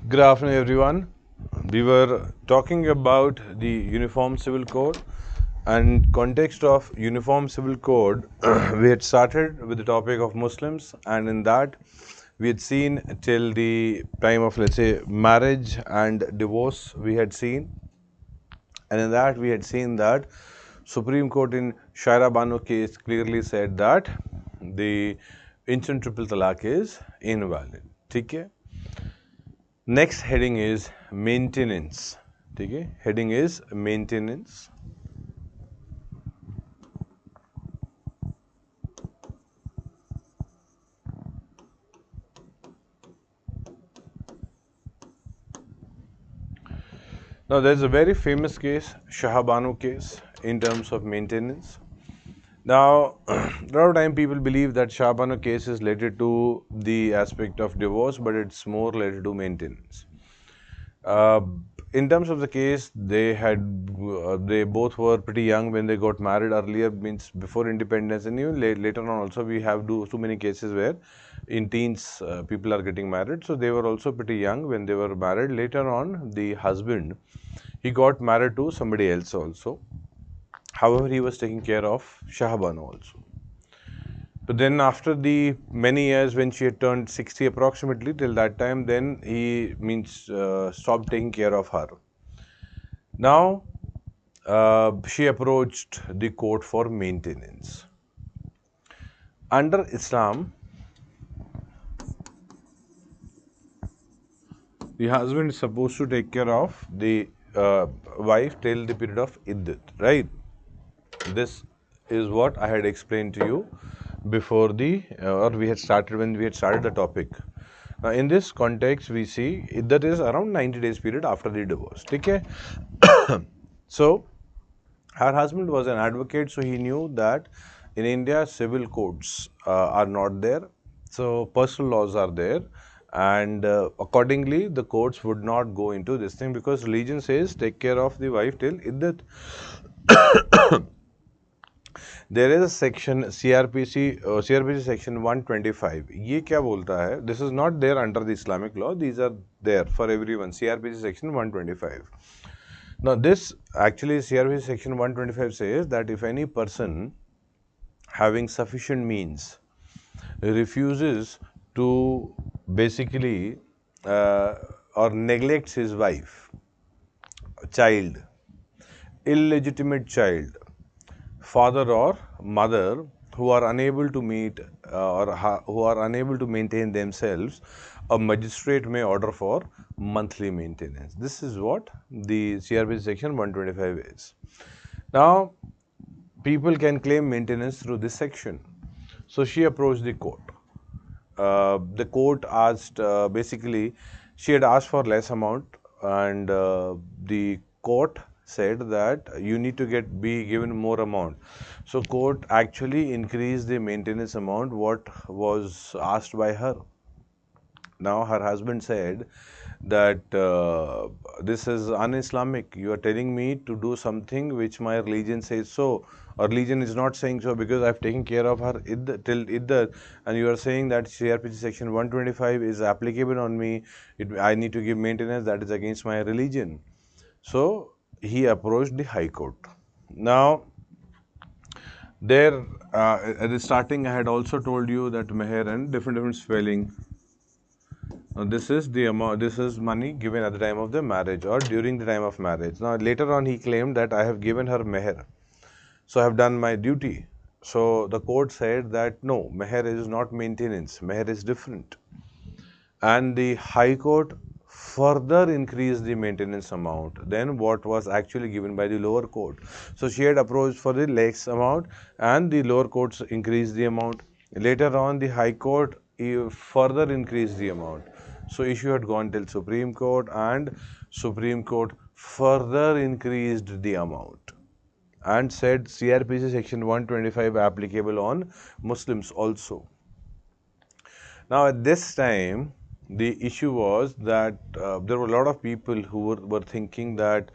Good afternoon, everyone. We were talking about the Uniform Civil Code, and context of Uniform Civil Code. We had started with the topic of Muslims, and in that we had seen till the time of, let's say, marriage and divorce. We had seen, and in that we had seen that Supreme Court in Shaira Banu case clearly said that the instant triple talaq is invalid. ठीक है? Next heading is maintenance. ठीक है? Heading is maintenance. Now there's a very famous case, Shahabanu case, in terms of maintenance. Now, a lot of time people believe that Shahabanu case is related to the aspect of divorce, but it's more related to maintenance. Uh, in terms of the case, they both were pretty young when they got married. Earlier means before independence, and even later on also we have too many cases where in teens people are getting married. So they were also pretty young when they were married. Later on, the husband, he got married to somebody else also. However, he was taking care of Shahabanu also. But then after the many years when she had turned 60 approximately, till that time, then he stopped taking care of her. Now, she approached the court for maintenance. Under Islam, the husband is supposed to take care of the wife till the period of iddat, right? This is what I had explained to you before or we had started when we had started the topic. Now, in this context, we see that is around 90 days period after the divorce. Okay? So, her husband was an advocate, so he knew that in India, civil courts are not there. So, personal laws are there. And accordingly, the courts would not go into this thing because religion says take care of the wife till iddat. There is a section CRPC section 125. ये क्या बोलता है? This is not there under the Islamic law. These are there for everyone. CRPC section 125. Now this actually CRPC section 125 says that if any person having sufficient means refuses to basically or neglects his wife, child, illegitimate child, father or mother who are unable to meet who are unable to maintain themselves, a magistrate may order for monthly maintenance. This is what the CRPC section 125 is. Now, people can claim maintenance through this section. So she approached the court. The court asked, basically, she had asked for less amount, and the court said that you need to be given more amount. So court actually increased the maintenance amount what was asked by her. Now her husband said that this is un-Islamic. You are telling me to do something which my religion says so. Our religion is not saying so because I've taken care of her till iddat, and you are saying that CRPC section 125 is applicable on me. I need to give maintenance. That is against my religion. So he approached the High Court. Now, there at the starting, I had also told you that meher and different spelling. Now, this is the amount. This is money given at the time of the marriage or during the time of marriage. Now, later on, he claimed that I have given her meher, so I have done my duty. So the court said that no, meher is not maintenance. Meher is different, and the High Court further increased the maintenance amount than what was actually given by the lower court. So she had approached for the less amount, and the lower courts increased the amount. Later on, the High Court further increased the amount. So issue had gone till Supreme Court, and Supreme Court further increased the amount and said CRPC section 125 applicable on Muslims also. Now at this time, the issue was that there were a lot of people who were thinking that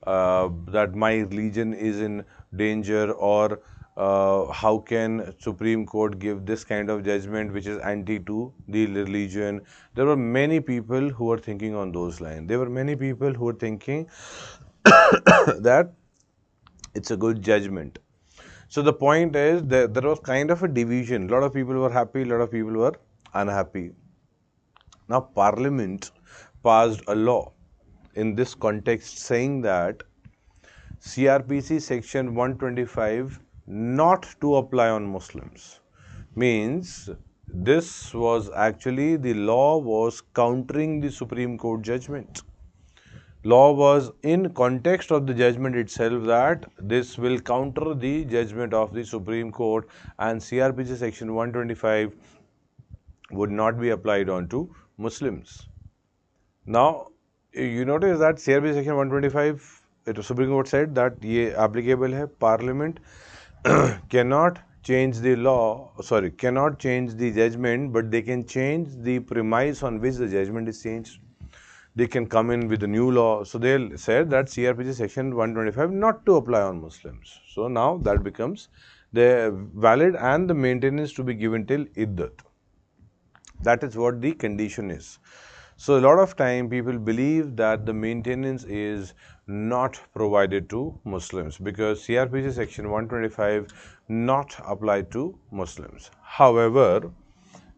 that my religion is in danger, or how can Supreme Court give this kind of judgment which is anti to the religion? There were many people who were thinking on those lines. There were many people who were thinking that it's a good judgment. So the point is that there was kind of a division. A lot of people were happy, a lot of people were unhappy. Now Parliament passed a law in this context saying that CRPC section 125 not to apply on Muslims. Means this was actually, the law was countering the Supreme Court judgment. Law was in context of the judgment itself that this will counter the judgment of the Supreme Court, and CRPC section 125 would not be applied on to Muslims. Now, you notice that CRPC section 125, it Supreme Court said that ये applicable है. Parliament cannot change the law, sorry, cannot change the judgment, but they can change the premise on which the judgment is changed. They can come in with a new law. So they said that CRPC section 125 not to apply on Muslims. So now that becomes the valid, and the maintenance to be given till iddat. That is what the condition is. So a lot of time people believe that the maintenance is not provided to Muslims because CRPC section 125 not applied to Muslims. However,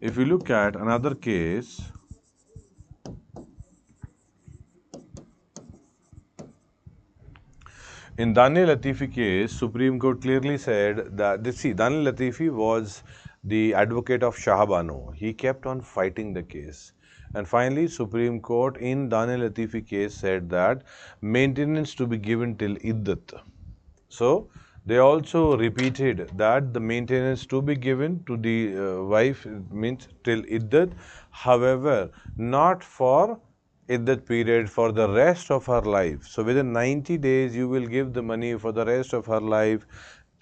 if you look at another case, in Daniel Latifi case, Supreme Court clearly said that, Daniel Latifi was the advocate of Shah Bano. He kept on fighting the case. And finally, Supreme Court in Daniel Latifi case said that maintenance to be given till iddat. So, they also repeated that the maintenance to be given to the wife means till iddat. However, not for iddat period, for the rest of her life. So within 90 days you will give the money for the rest of her life.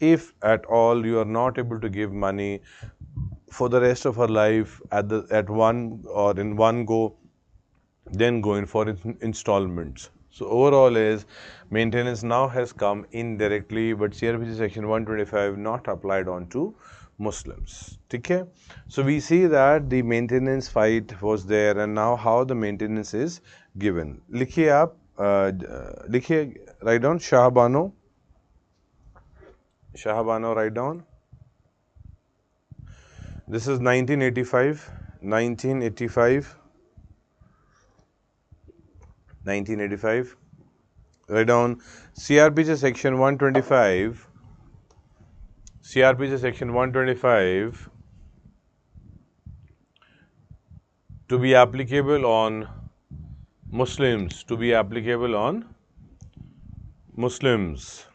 If at all you are not able to give money for the rest of her life at one or in one go, then go in for installments. So overall is maintenance now has come indirectly, but CRPC section 125 not applied on to Muslims. Okay? So we see that the maintenance fight was there, and now how the maintenance is given. लिखिए आप, लिखिए, write down Shah Bano, write down. This is 1985, 1985. Write down CRPC section 125. CRPC section 125 to be applicable on Muslims. To be applicable on Muslims.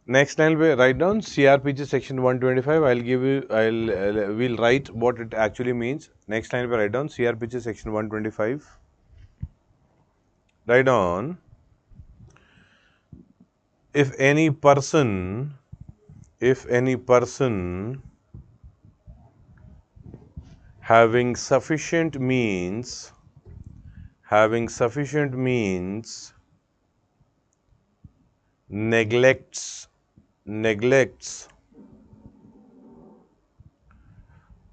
Next line will write down CRPC section 125. I'll give you, we'll write what it actually means. Next line will write down CRPC section 125. Write down, if any person having sufficient means neglects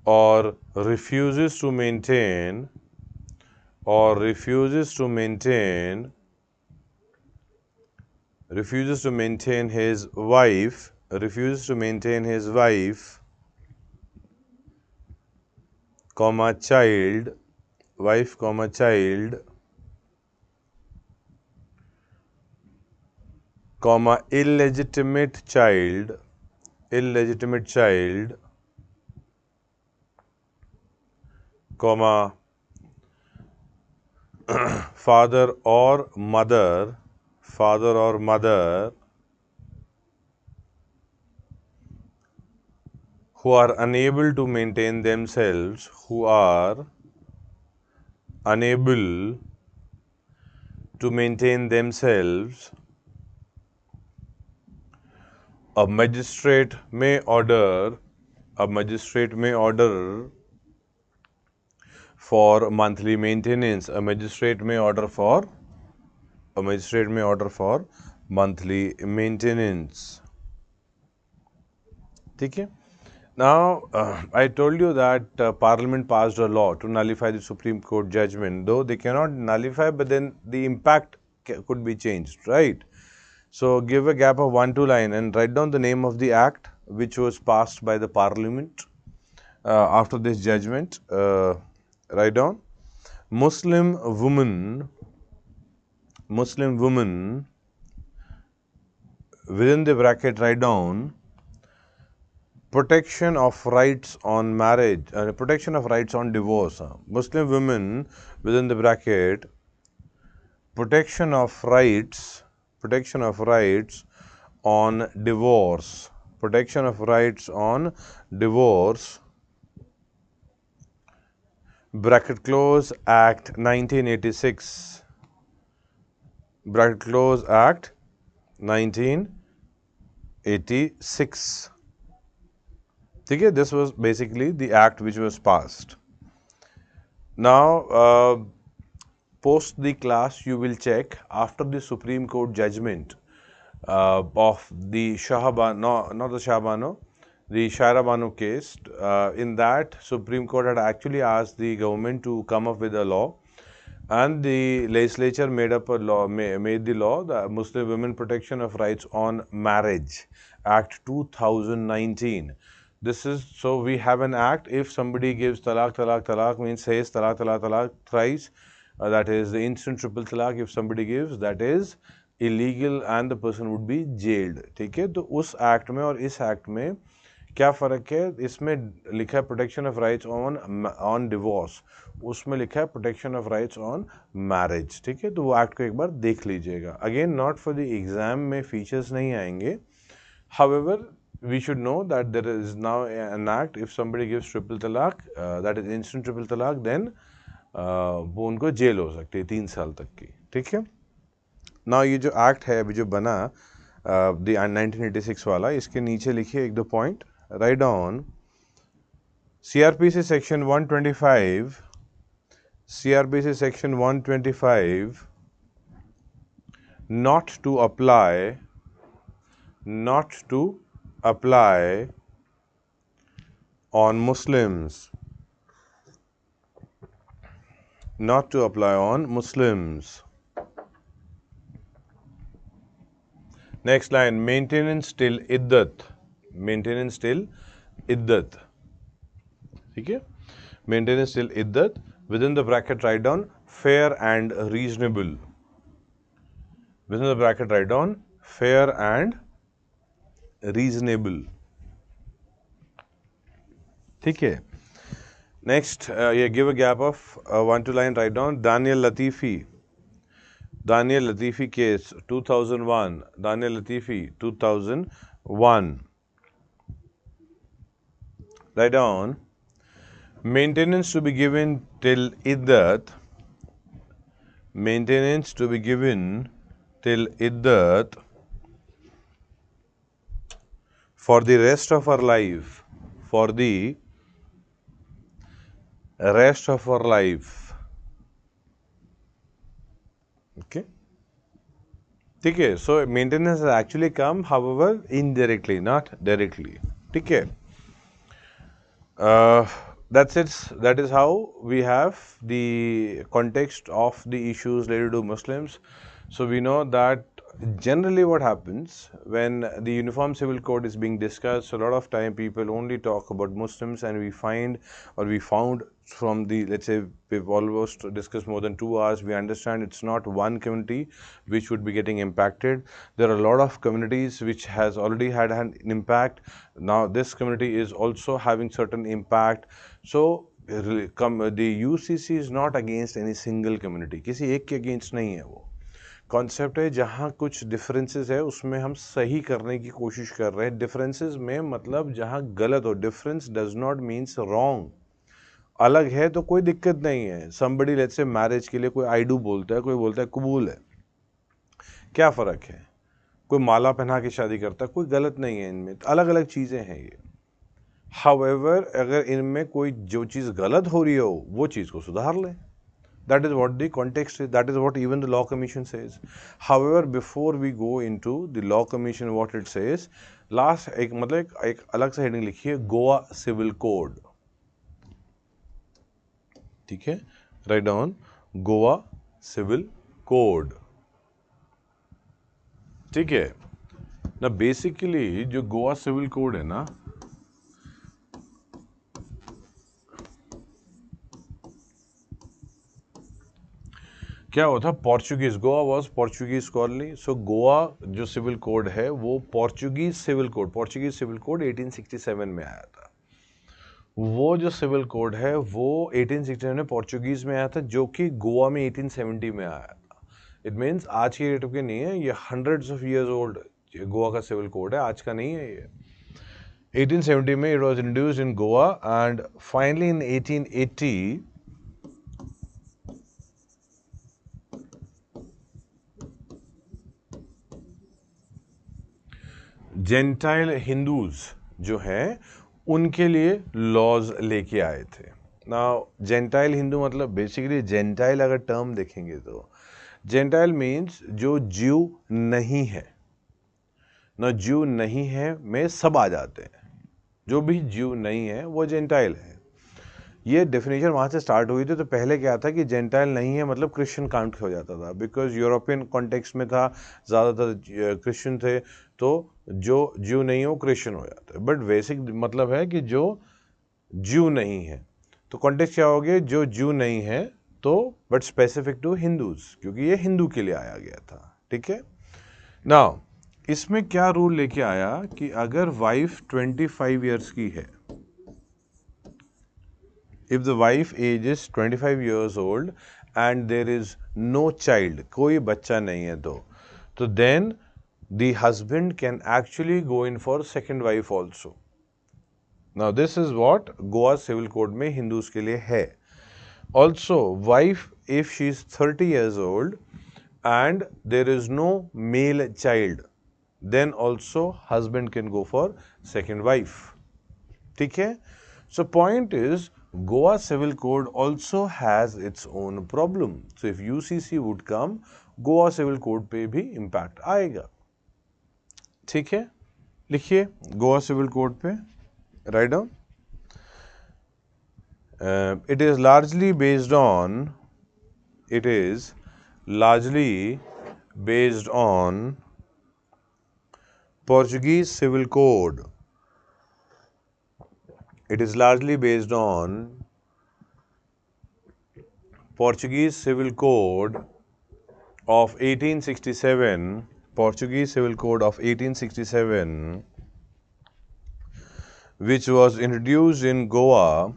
or refuses to maintain his wife, comma child, comma illegitimate child, comma father or mother, who are unable to maintain themselves, a magistrate may order for monthly maintenance. A magistrate may order for monthly maintenance. ठीक है. Now, I told you that Parliament passed a law to nullify the Supreme Court judgment. Though they cannot nullify, but then the impact could be changed, right? So, give a gap of 1-2 line and write down the name of the act which was passed by the Parliament after this judgment. Write down Muslim woman within the bracket. Write down protection of rights on marriage, protection of rights on divorce. Muslim women within the bracket, protection of rights on divorce, protection of rights on divorce, bracket close, Act 1986, bracket close, Act 1986. Okay, this was basically the act which was passed. Now, post the class, you will check after the Supreme Court judgment of the the Shaira Bano case. In that, Supreme Court had actually asked the government to come up with a law, and the legislature made up a law, made the law, the Muslim Women Protection of Rights on Marriage, Act 2019. This is, so we have an act, if somebody gives talaq means says talaq thrice, that is the instant triple talaq. If somebody gives, that is illegal and the person would be jailed. ठीक है, तो उस act में और इस act में क्या फ़र्क है? इसमें लिखा है protection of rights on divorce, उसमें लिखा है protection of rights on marriage. ठीक है, तो वो एक्ट को एक बार देख लीजिएगा. Again, not for the exam में फीचर्स नहीं आएंगे. However, we should know that there is now an act, if somebody gives triple talaq, that is instant triple talaq, then वो उनको जेल हो सकती है 3 साल तक की. ठीक है. ना ये जो एक्ट है अभी जो बना द 1986 वाला, इसके नीचे लिखिए 1-2 point. Write down CRPC section 125, CRPC section 125 not to apply on Muslims, not to apply on Muslims. Next line, maintenance till iddat, maintenance till iddat. ठीक है, maintenance till iddat, within the bracket write down fair and reasonable, within the bracket write down fair and reasonable. ठीक है. Next, give a gap of 1-2 line, write down Daniel Latifi case 2001, Daniel Latifi 2001. Write down maintenance to be given till iddat, maintenance to be given till iddat for the rest of her life, for the rest of her life. Okay, ठीक है. So maintenance has actually come, however indirectly, not directly. ठीक है. That's it. That is how we have the context of the issues related to Muslims. So we know that generally what happens when the Uniform Civil Code is being discussed, a lot of time people only talk about Muslims, and we found from the, let's say, we've almost discussed more than 2 hours, we understand it's not one community which would be getting impacted. There are a lot of communities which has already had an impact. Now this community is also having certain impact. So the UCC is not against any single community, किसी एक के against नहीं है. वो concept है जहाँ कुछ differences है उसमें हम सही करने की कोशिश कर रहे हैं. डिफरेंसेस में मतलब जहाँ गलत हो, difference does not means wrong. अलग है तो कोई दिक्कत नहीं है. समबडी लेट्स से मैरिज के लिए कोई आई डू बोलता है, कोई बोलता है कबूल है, क्या फ़र्क है? कोई माला पहना के शादी करता है, कोई गलत नहीं है. इनमें अलग अलग चीज़ें हैं ये. हाउएवर, अगर इनमें कोई जो चीज़ गलत हो रही हो वो चीज़ को सुधार लें, That is what the context is. That is what even the law commission says. However, before we go into the law commission, what it says, last एक मतलब एक अलग सा हेडिंग लिखिए, गोवा सिविल कोड. ठीक है, write down Goa civil code. ठीक है ना. बेसिकली जो गोवा सिविल कोड है ना, क्या हुआ था, Portuguese, Goa was Portuguese colony. So Goa जो सिविल कोड है वो पोर्चुगीज सिविल कोड 1867 में आया था. वो जो सिविल कोड है वो 1867 में पोर्चुगीज में आया था, जो कि गोवा में 1870 में आया था. इट मीन्स आज की डेट के नहीं है, ये hundreds of years old Goa का सिविल कोड है, आज का नहीं है ये. 1870 में it was introduced in Goa and finally in 1880 gentile Hindus जो हैं उनके लिए लॉज लेके आए थे. नाउ जेंटाइल हिंदू मतलब बेसिकली जेंटाइल अगर टर्म देखेंगे तो जेंटाइल मीन्स जो ज्यू नहीं है ना. ज्यू नहीं है में सब आ जाते हैं, जो भी ज्यू नहीं है वो जेंटाइल है. ये डेफिनेशन वहाँ से स्टार्ट हुई थी. तो पहले क्या था कि जेंटाइल नहीं है मतलब क्रिश्चियन काउंट हो जाता था, बिकॉज यूरोपियन कॉन्टेक्स्ट में था, ज़्यादातर क्रिश्चियन थे, तो जो ज्यू नहीं है वो क्रिश्चियन हो जाता है. बट बेसिक मतलब है कि जो ज्यू नहीं है, तो कॉन्टेक्स्ट क्या हो गया, जो ज्यू नहीं है तो बट स्पेसिफिक टू हिंदूज, क्योंकि ये हिंदू के लिए आया गया था. ठीक है. नाउ इसमें क्या रूल लेके आया कि अगर वाइफ 25 ईयर्स की है, if the wife age is 25 years old and there is no child, कोई बच्चा नहीं है, तो then the husband can actually go in for second wife also. Now this is what Goa civil code में Hindus के लिए है. Also wife if she is 30 years old and there is no male child, then also husband can go for second wife. ठीक है. So point is Goa civil code also has its own problem. So if UCC would come, Goa civil code पे भी impact आएगा. ठीक है, लिखिए Goa civil code पे, write down. It is largely based on Portuguese civil code. It is largely based on Portuguese civil code of 1867, Portuguese civil code of 1867, which was introduced in Goa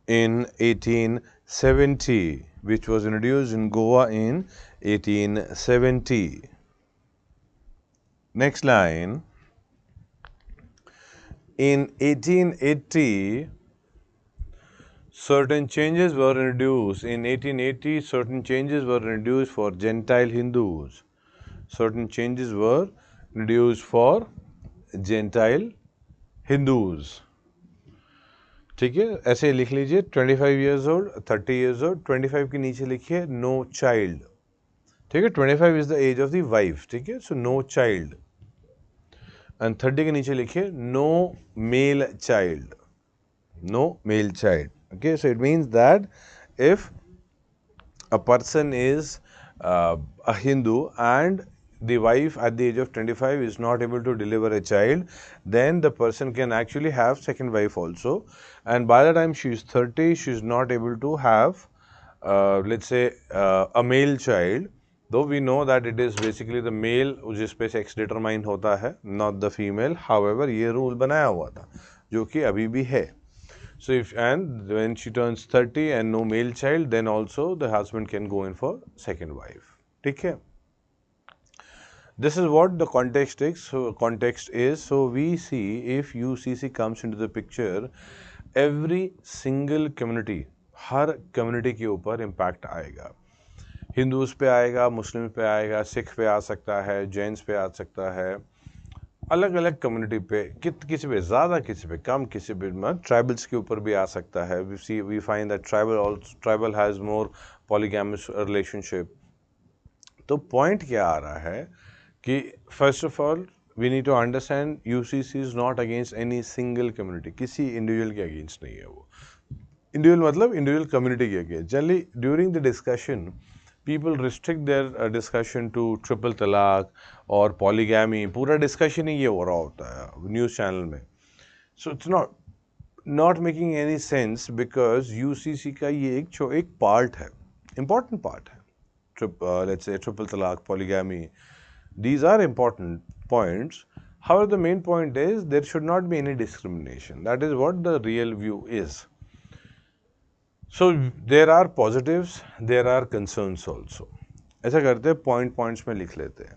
in 1870, which was introduced in Goa in 1870. Next line. In 1880, certain changes were introduced. In 1880, certain changes were introduced for Gentile Hindus. Certain changes were introduced for Gentile Hindus. ठीक है, ऐसे लिख लीजिए 25 years old, 30 years old, 25 के नीचे लिखिए no child. ठीक है, 25 is the age of the wife. ठीक है, so no child. And 30 के नीचे लिखिए no male child. No male child. Okay, so it means that if a person is a Hindu and the wife at the age of 25 is not able to deliver a child, then the person can actually have second wife also. And by the time she is 30, she is not able to have, let's say, a male child. Though we know that it is basically the male जिस पे sex determine होता है, not the female. However, ये rule बनाया हुआ था, जो कि अभी भी है. So and when she turns 30 and no male child, then also the husband can go in for second wife. ठीक है. This is what the context is. So we see if UCC comes into the picture, every single community, her community के ऊपर impact आएगा. Hindus पे आएगा, मुस्लिम पे आएगा, सिख पे आ सकता है, जैन्स पे आ सकता है, अलग अलग कम्युनिटी पे, किसी पे ज़्यादा, किसी पे कम, किसी पे ट्राइबल्स के ऊपर भी आ सकता है. We find that tribal has more polygamous relationship. तो पॉइंट क्या आ रहा है कि first of all we need to understand UCC is not against any single community. किसी इंडिविजुअल के अगेंस्ट नहीं है वो. इंडिविजुअल मतलब इंडिविजुअल कम्युनिटी के against. Generally during the discussion people restrict their discussion to triple तलाक और polygamy. पूरा डिस्कशन ही ये हो रहा होता है न्यूज़ चैनल में. सो it's not making any sense because UCC का ये एक पार्ट है, इम्पॉर्टेंट पार्ट है. लेट्स से ट्रिपल तलाक, polygamy, these are important points. However, the main point is there should not be any discrimination. That is what the real view is. So there are positives, there are concerns also. ऐसा करते हैं, points में लिख लेते हैं.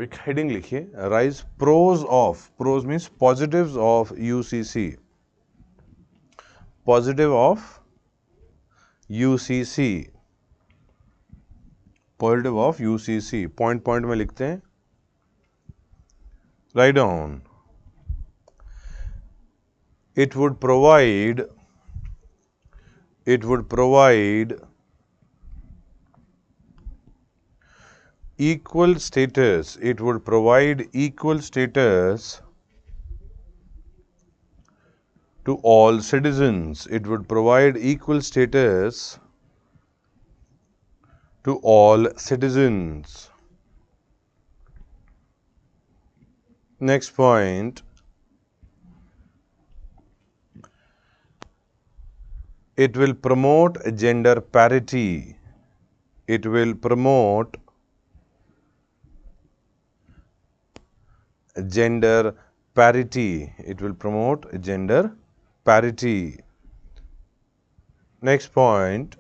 एक heading लिखिए, rise pros of. Pros means positives of UCC. Positive of UCC. Positive of UCC. Point में लिखते हैं. Write down. It would provide equal status. It would provide equal status to all citizens. It would provide equal status to all citizens. Next point. It will promote gender parity. It will promote gender parity. It will promote gender parity. Next point.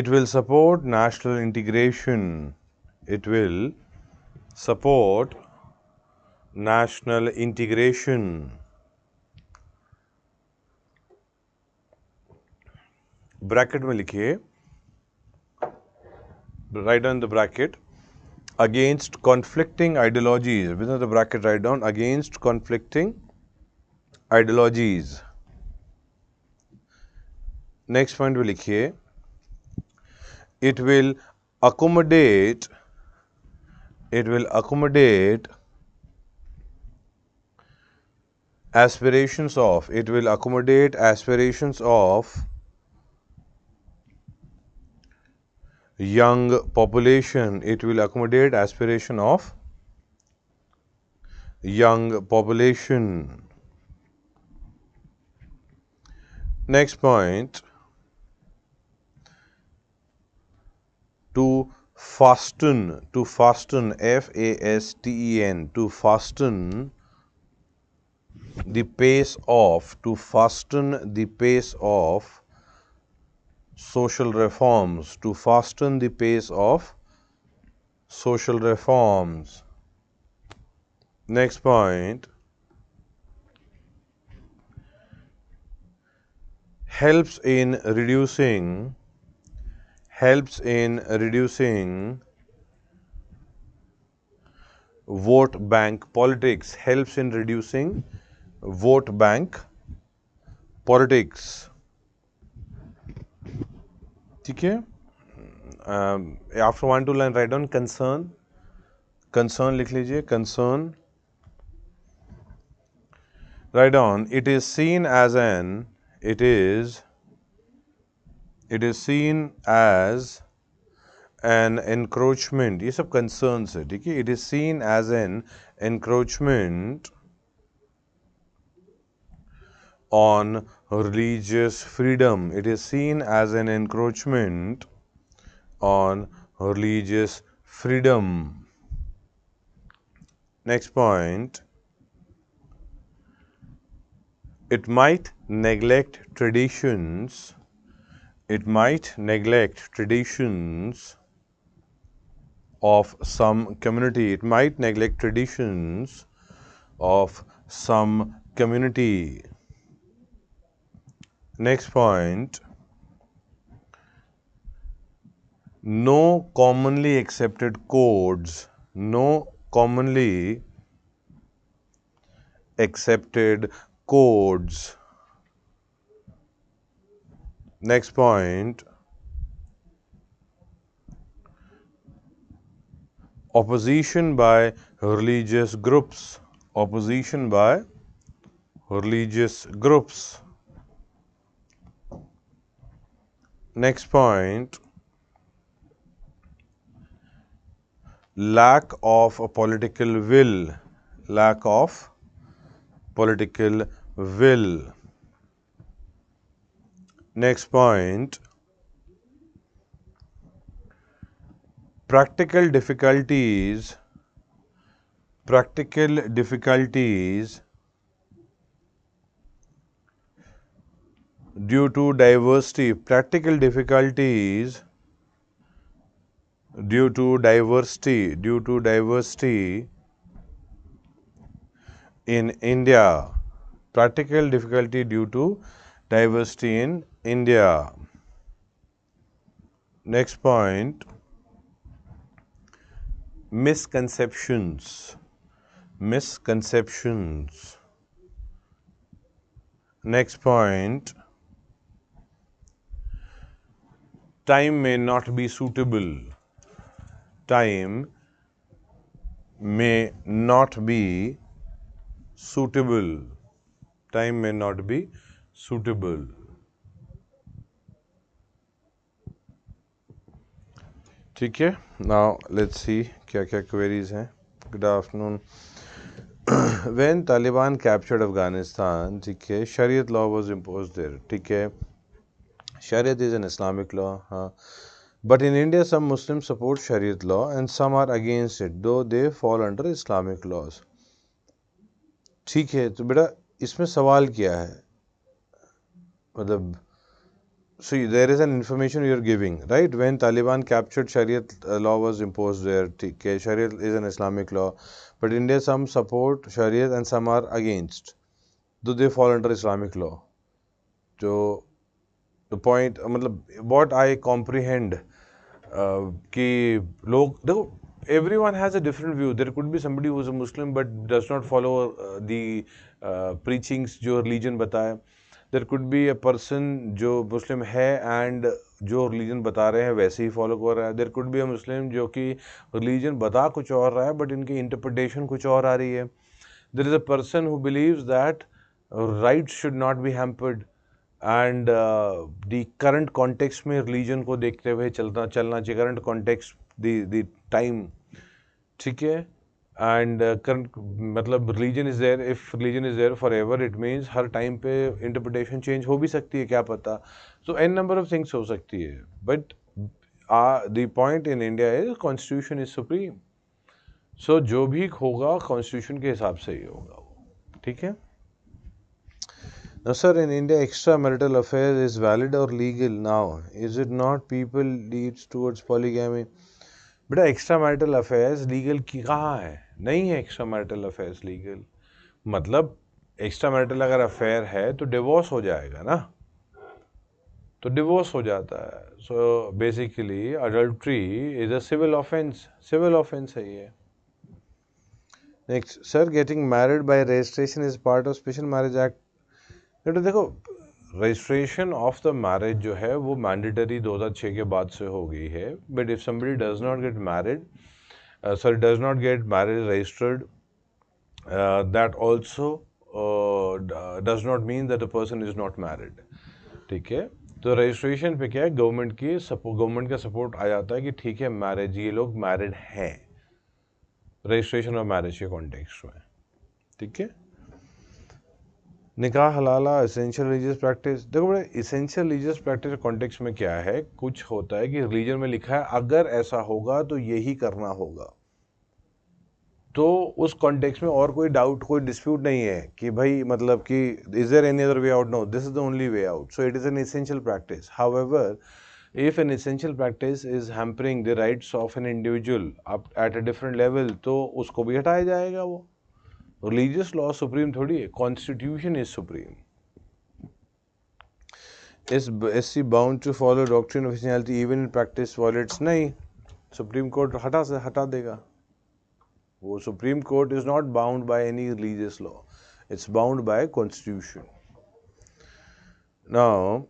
It will support national integration. It will support national integration. Bracket में लिखिए, write down the bracket, against conflicting ideologies. Within the bracket write down against conflicting ideologies. Next point में लिखिए, it will accommodate aspirations of young population. It will accommodate aspiration of young population. Next point. To fasten, F-A-S-T-E-N, to fasten the pace of social reforms. To fasten the pace of social reforms. Next point. Helps in reducing vote bank politics. Helps in reducing vote bank politics. ठीक है. After 1-2 line write down concern. Concern लिख लीजिए. Concern. Write down, it is seen as an encroachment. ये सब concerns है, ठीक है. It is seen as an encroachment on religious freedom. It is seen as an encroachment on religious freedom. Next point. It might neglect traditions. Of some community. It might neglect traditions of some community. Next point. No commonly accepted codes. no commonly accepted codes. Next point, opposition by religious groups. Opposition by religious groups. Next point, lack of a political will. Lack of political will. Next point, practical difficulties. Practical difficulties due to diversity. Practical difficulties due to diversity. Due to diversity in India. Practical difficulty due to diversity in India. Next point, misconceptions. Misconceptions. Next point, time may not be suitable. Time may not be suitable. Time may not be suitable. ठीक है. Now let's see क्या क्या queries हैं. Good afternoon. When Taliban captured Afghanistan, ठीक है, Shariat law was imposed there. ठीक है, Shariat is an Islamic law. हाँ. But in India, some Muslims support Shariat law and some are against it, though they fall under Islamic laws. ठीक है, तो बेटा इसमें सवाल क्या है? मतलब see, there is an information you are giving, right? When Taliban captured, Shariat law was imposed there. Okay, Shariat is an Islamic law, but India some support Shariat and some are against. Do they fall under Islamic law? So the point, मतलब what I comprehend कि लोग देखो, everyone has a different view. There could be somebody who is a Muslim but does not follow the preachings जो religion बताए. There could be a person जो Muslim है and जो religion बता रहे हैं वैसे ही फॉलो कर रहा है. देयर कुड बी अ मुस्लिम जो कि रिलीजन बता कुछ और रहा है बट इनकी इंटरप्रिटेशन कुछ और आ रही है. There is a person who believes that rights should not be hampered and the current context में रिलीजन को देखते हुए चलना चाहिए. करंट कॉन्टेक्स्ट द टाइम, ठीक है. एंड मतलब religion is there, if religion is there forever, it means हर टाइम पे इंटरप्रिटेशन चेंज हो भी सकती है, क्या पता. So an number of things हो सकती है, but the point in India is constitution is supreme. So जो भी होगा कॉन्स्टिट्यूशन के हिसाब से ही होगा वो, ठीक है. Now sir, in India extramarital affair is valid or legal now? Is it not? People leads towards polygamy. बेटा एक्स्ट्रा मैरिटल अफेयर्स लीगल की कहाँ है? नहीं है एक्स्ट्रा मैरिटल अफेयर्स लीगल. मतलब एक्स्ट्रा मैरिटल अगर अफेयर है तो डिवोर्स हो जाएगा ना, तो डिवोर्स हो जाता है. So basically adultery is a civil offence. Civil offence है ये. Next sir, getting married by registration is part of special marriage act. बेटा देखो, रजिस्ट्रेशन ऑफ द मैरिज जो है वो मैंडेटरी 2006 के बाद से हो गई है. But if somebody does not get married, does not gate marriage registered, that also does not mean that the person is not married. ठीक है, तो रजिस्ट्रेशन पे क्या है, गवर्नमेंट का सपोर्ट आ जाता है कि ठीक है मैरिज, ये लोग मैरिड हैं रजिस्ट्रेशन ऑफ मैरिज के कॉन्टेक्स्ट में. ठीक है. निकाह हलाला एसेंशियल रिलीजियस प्रैक्टिस. देखो बड़े एसेंशियल रिलीजियस प्रैक्टिस के कॉन्टेक्स्ट में क्या है, कुछ होता है कि रिलीजन में लिखा है अगर ऐसा होगा तो यही करना होगा, तो उस कॉन्टेक्स्ट में और कोई डाउट, कोई डिस्प्यूट नहीं है कि भाई मतलब कि is there any other way out? No, this is the only way out. So it is an essential practice. However, if an essential practice is hampering the rights of an individual up at a different level, तो उसको भी हटाया जाएगा. वो religious law supreme थोड़ी है, constitution is supreme. Is SC bound to follow doctrine of essentiality even in practice violates? नहीं, supreme court हटा देगा. वो supreme court is not bound by any religious law, it's bound by constitution. Now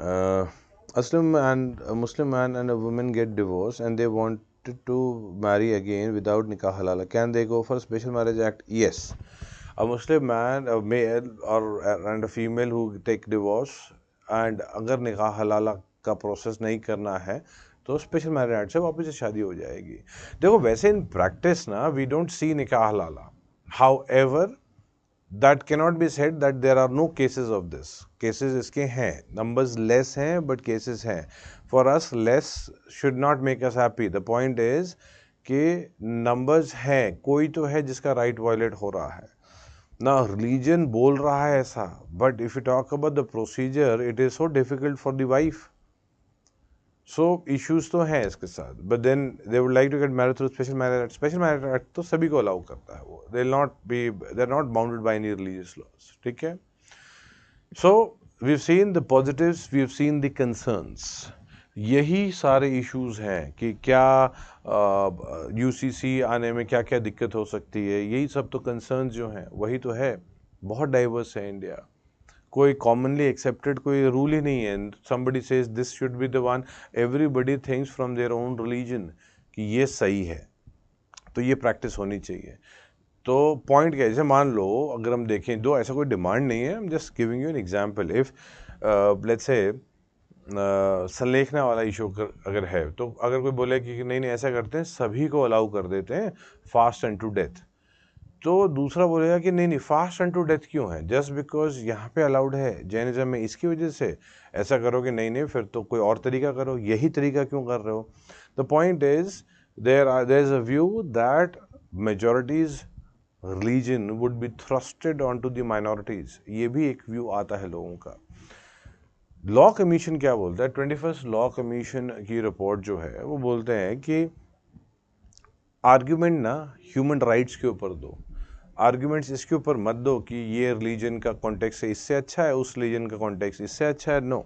a Muslim man and a woman get divorced and they wanted to marry again without nikah halala. Can they go for Special Marriage Act? Yes. A Muslim man, a male and a female who take divorce and अगर निकाह हलाला का process नहीं करना है तो special marriage act से वापस से शादी हो जाएगी. देखो वैसे इन प्रैक्टिस ना वी डोंट सी निकाह हलाला. However that cannot be said that there are no cases of this. Cases इसके हैं, numbers less हैं but cases हैं. For us less should not make us happy. The point is कि numbers हैं, कोई तो है जिसका right violate हो रहा है ना. religion बोल रहा है ऐसा, but if you talk about the procedure it is so difficult for the wife. So issues तो हैं इसके साथ, but then they would like to get married through Special Marriage Act. Special Marriage Act तो सभी को allow करता है वो. They're not bounded by any religious laws. ठीक है. So we've seen the positives, we've seen the concerns. यही सारे issues हैं कि क्या UCC आने में क्या क्या दिक्कत हो सकती है. यही सब तो concerns जो हैं वही तो है. बहुत डाइवर्स है इंडिया. कोई कॉमनली एक्सेप्टेड कोई रूल ही नहीं है. somebody says this should be the one, everybody thinks from their own religion कि ये सही है तो ये प्रैक्टिस होनी चाहिए. तो पॉइंट क्या है, जैसे मान लो अगर हम देखें, दो ऐसा कोई डिमांड नहीं है, I am just giving you an example. If let's say sallekhana वाला इशू अगर है तो अगर कोई बोले कि नहीं नहीं ऐसा करते हैं, सभी को अलाउ कर देते हैं फास्ट एंड टू डेथ, तो दूसरा बोलेगा कि नहीं नहीं फास्ट एंड टू डेथ क्यों है, जस्ट बिकॉज यहाँ पे अलाउड है जैनिज्म में, इसकी वजह से ऐसा करोगे. नहीं नहीं फिर तो कोई और तरीका करो, यही तरीका क्यों कर रहे हो. The point is there is a view that majorities religion would be thrusted on to the minorities. ये भी एक व्यू आता है लोगों का. लॉ कमीशन क्या बोलता है, 21st लॉ कमीशन की रिपोर्ट जो है वो बोलते हैं कि आर्ग्यूमेंट ना ह्यूमन राइट्स के ऊपर दो. आर्ग्यूमेंट्स इसके ऊपर मत दो कि ये रिलीजन का कॉन्टेक्स्ट इससे अच्छा है, उस रिलीजन का कॉन्टेक्स्ट इससे अच्छा है. No,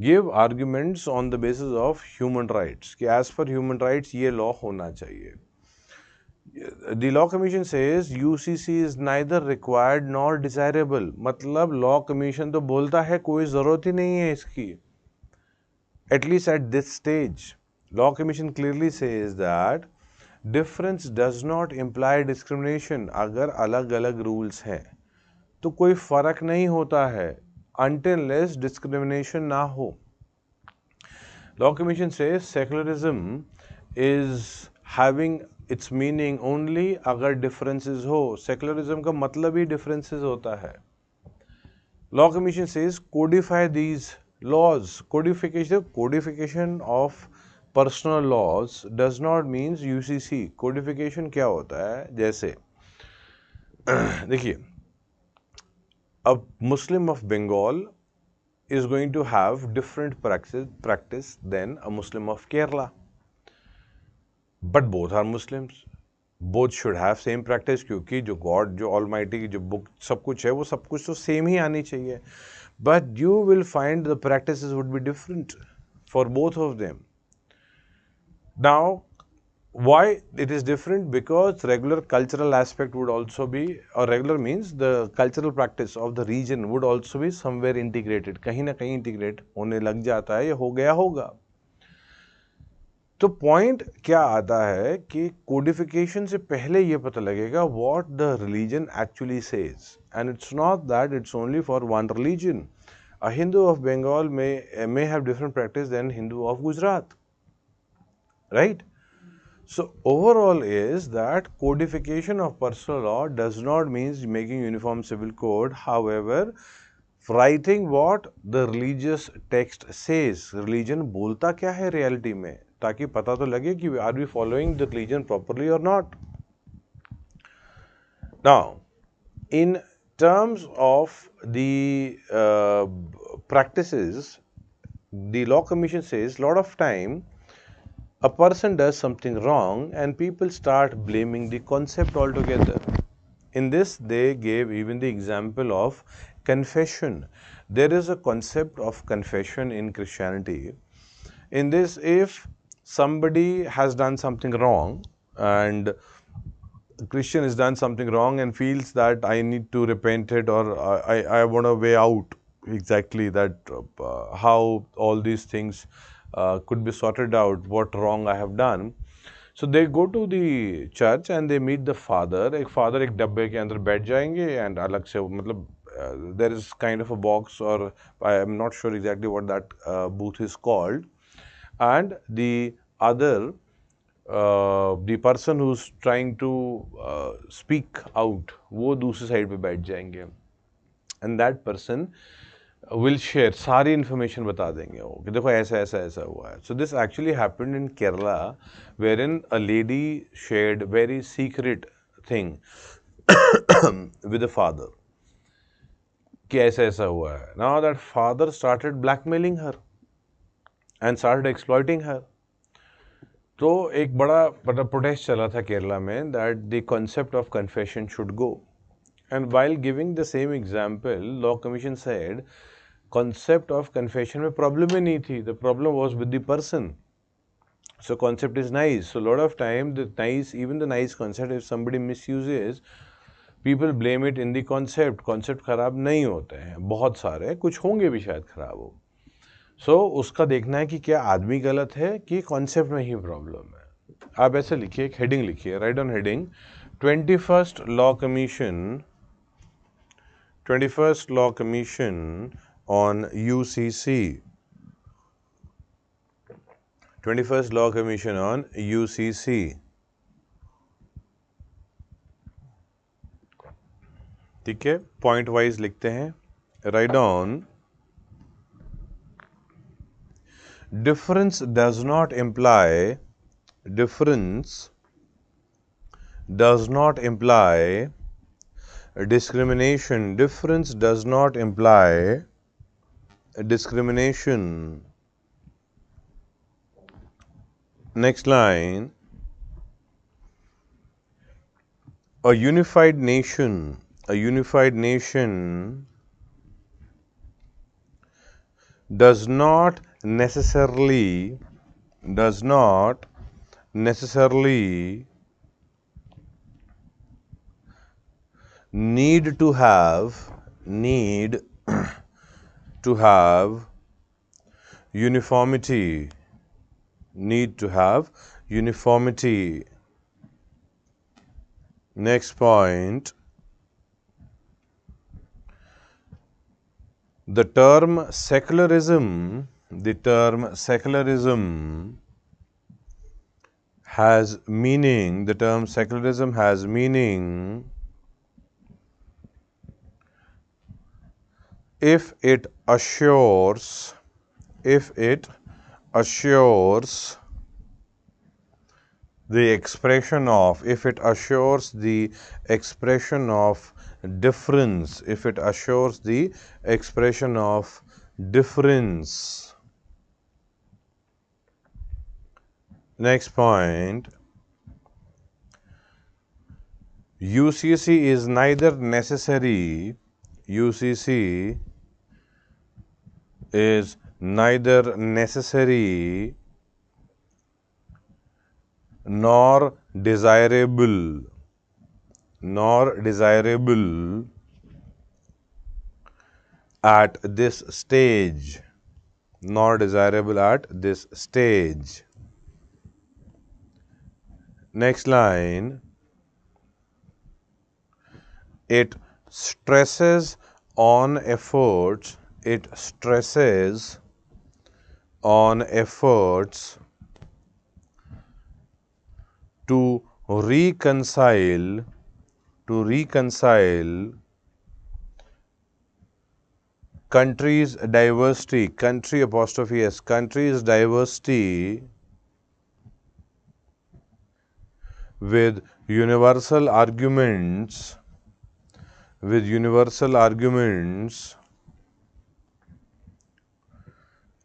give arguments on the basis of human rights कि एज पर ह्यूमन राइट्स ये लॉ होना चाहिए. The law commission says UCC is neither required nor desirable. मतलब लॉ कमीशन तो बोलता है कोई ज़रूरत ही नहीं है इसकी, at least at this stage. Law commission clearly says that difference does not imply discrimination. अगर अलग अलग रूल्स हैं तो कोई फर्क नहीं होता है until unless डिस्क्रिमिनेशन ना हो. लॉ कमीशन से secularism is having its meaning only अगर डिफरेंसेस हो. सेकुलरिज्म का मतलब ही डिफरेंसेस होता है. लॉ कमीशन से codify these laws. Codification of personal laws does not means UCC. Codification क्या होता है, जैसे देखिए अब Muslim of Bengal is going to have different practice than a Muslim of Kerala, but both are Muslims, both should have same practice क्योंकि जो God जो Almighty की जो बुक सब कुछ है वो सब कुछ तो सेम ही आनी चाहिए. but you will find the practices would be different for both of them. Now why it is different, because regular cultural aspect would also be, or regular means the cultural practice of the region would also be somewhere integrated. कहीं ना कहीं integrate होने लग जाता है, ये हो गया होगा. तो पॉइंट क्या आता है कि कोडिफिकेशन से पहले ये पता लगेगा what the religion actually says, and it's not that it's only for one religion. A Hindu of Bengal may have different practice than Hindu of Gujarat, right? So overall is that codification of personal law does not mean making uniform civil code. However, writing what the religious text says, religion बोलता क्या है reality में, ताकि पता तो लगे कि are we following the religion properly or not. Now, in terms of the practices, the law commission says lot of time a person does something wrong and people start blaming the concept altogether. In this, they gave even the example of confession. There is a concept of confession in Christianity. In this, if somebody has done something wrong and Christian has done something wrong and feels that I need to repent it, or I want a way out, exactly that how all these things could be sorted out, what wrong I have done. So they go to the church and they meet the father. एक father एक डब्बे के अंदर बैठ जाएंगे and अलग से मतलब there is kind of a box, or I am not sure exactly what that booth is called, and the other the person who's trying to speak out वो दूसरी साइड पे बैठ जाएंगे, and that person will share सारी information बता देंगे वो कि देखो ऐसा ऐसा ऐसा हुआ है. So this actually happened in Kerala, wherein a lady shared very secret thing with the father कि ऐसा ऐसा हुआ है. Now that father started blackmailing her and started exploiting her. तो एक बड़ा मतलब प्रोटेस्ट चला था केरला में that the concept of confession should go. And while giving the same example, Law Commission said concept of confession में problem ही नहीं थी. The problem was with the person. So concept is nice. So a lot of time the nice, even the nice concept, if somebody misuses, people blame it in the concept. Concept खराब नहीं होते हैं, बहुत सारे, कुछ होंगे भी शायद खराब हो. So उसका देखना है कि क्या आदमी गलत है कि कॉन्सेप्ट में ही प्रॉब्लम है. आप ऐसे लिखिए, एक हेडिंग लिखिए, right on heading 21st Law Commission, 21st Law Commission on UCC, 21st Law Commission on UCC. ठीक है, पॉइंट वाइज लिखते हैं. Write down difference does not imply discrimination. Difference does not imply discrimination. Next line, a unified nation does not necessarily need to have uniformity. Next point, the term secularism has meaning. The term secularism has meaning if it assures the expression of difference. Next point, UCC is neither necessary nor desirable at this stage. Next line, it stresses on efforts to reconcile country's diversity with universal arguments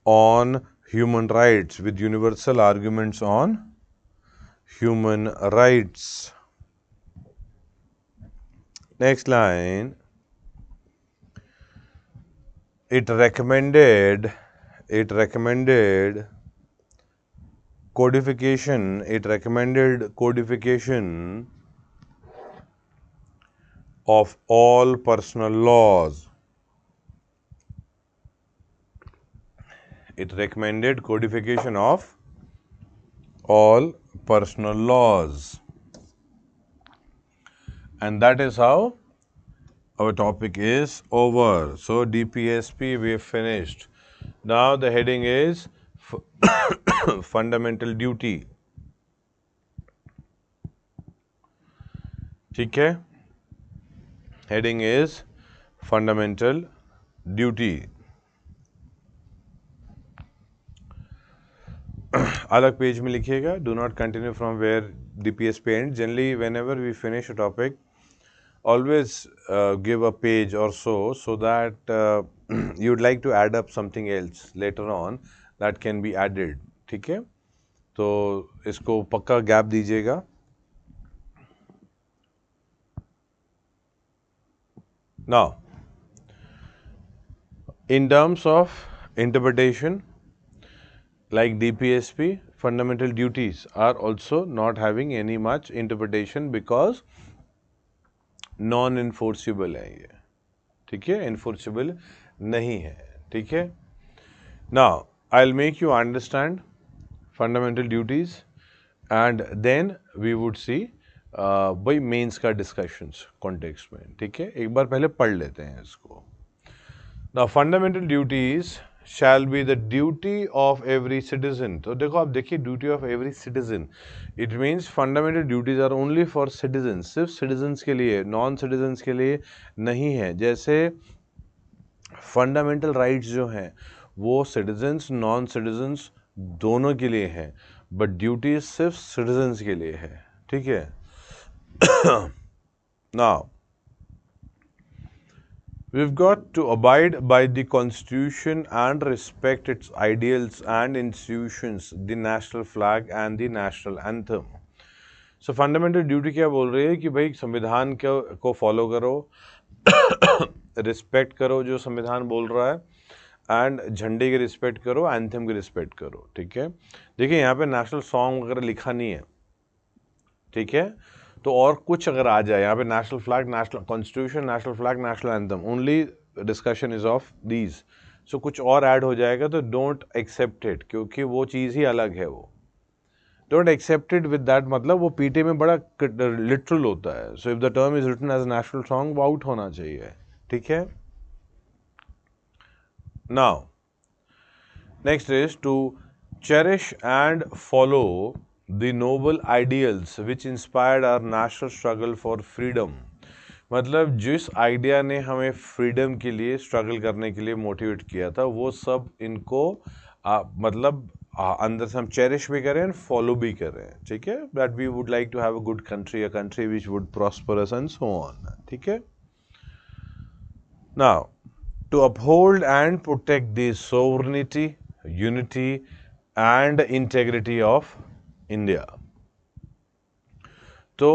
on human rights. Next line, it recommended codification, it recommended codification of all personal laws. It recommended codification of all personal laws. And that is how our topic is over. So DPSP we have finished. Now the heading is fundamental duty. ठीक है? Heading is fundamental duty. अलग page में लिखिएगा. Do not continue from where DPSP ends. Generally, whenever we finish a topic, always give a page or so that you'd like to add up something else later on that can be added. ठीक है? तो इसको पक्का gap दीजिएगा. Now, in terms of interpretation, like DPSP, fundamental duties are also not having any much interpretation because non-enforceable है ये. ठीक है? Enforceable नहीं है. ठीक है? Now, I'll make you understand fundamental duties and then we would see भाई mains का डिस्कशंस कॉन्टेक्स्ट में. ठीक है? एक बार पहले पढ़ लेते हैं इसको. Now, fundamental duties shall be the duty of every citizen. तो देखो, आप देखिए, duty of every citizen. It means fundamental duties are only for citizens. सिर्फ citizens के लिए, non citizens के लिए नहीं है. जैसे fundamental rights जो हैं वो citizens, non citizens दोनों के लिए हैं, but duties सिर्फ citizens के लिए है. ठीक है? Now, we've got to abide by the Constitution and respect its ideals and institutions, the national flag and the national anthem. So, fundamental duty क्या बोल रही है कि भाई संविधान को फॉलो करो, रिस्पेक्ट करो जो संविधान बोल रहा है, एंड झंडे की रिस्पेक्ट करो, एंथम की रिस्पेक्ट करो. ठीक है? देखिए, यहाँ पे नेशनल सॉन्ग वगैरह लिखा नहीं है. ठीक है? तो और कुछ अगर आ जाए यहाँ पे, national flag, national constitution, national flag, national anthem, only discussion is of these. So कुछ और ऐड हो जाएगा तो डोंट एक्सेप्ट इट, क्योंकि वो चीज़ ही अलग है. वो don't accept it with that, मतलब वो पीटे में बड़ा लिटरल होता है. So if the term is written as national song, वो आउट होना चाहिए. ठीक है? Now next is to cherish and follow the noble ideals which inspired our national struggle for freedom. मतलब जिस आइडिया ने हमें फ्रीडम के लिए स्ट्रगल करने के लिए मोटिवेट किया था, वो सब इनको मतलब अंदर से हम चेरिश भी करें, फॉलो भी करें. ठीक है? That we would like to have a good country, a country which would prosper us and so on. ठीक है? Now, to uphold and protect the sovereignty, unity and integrity of India. तो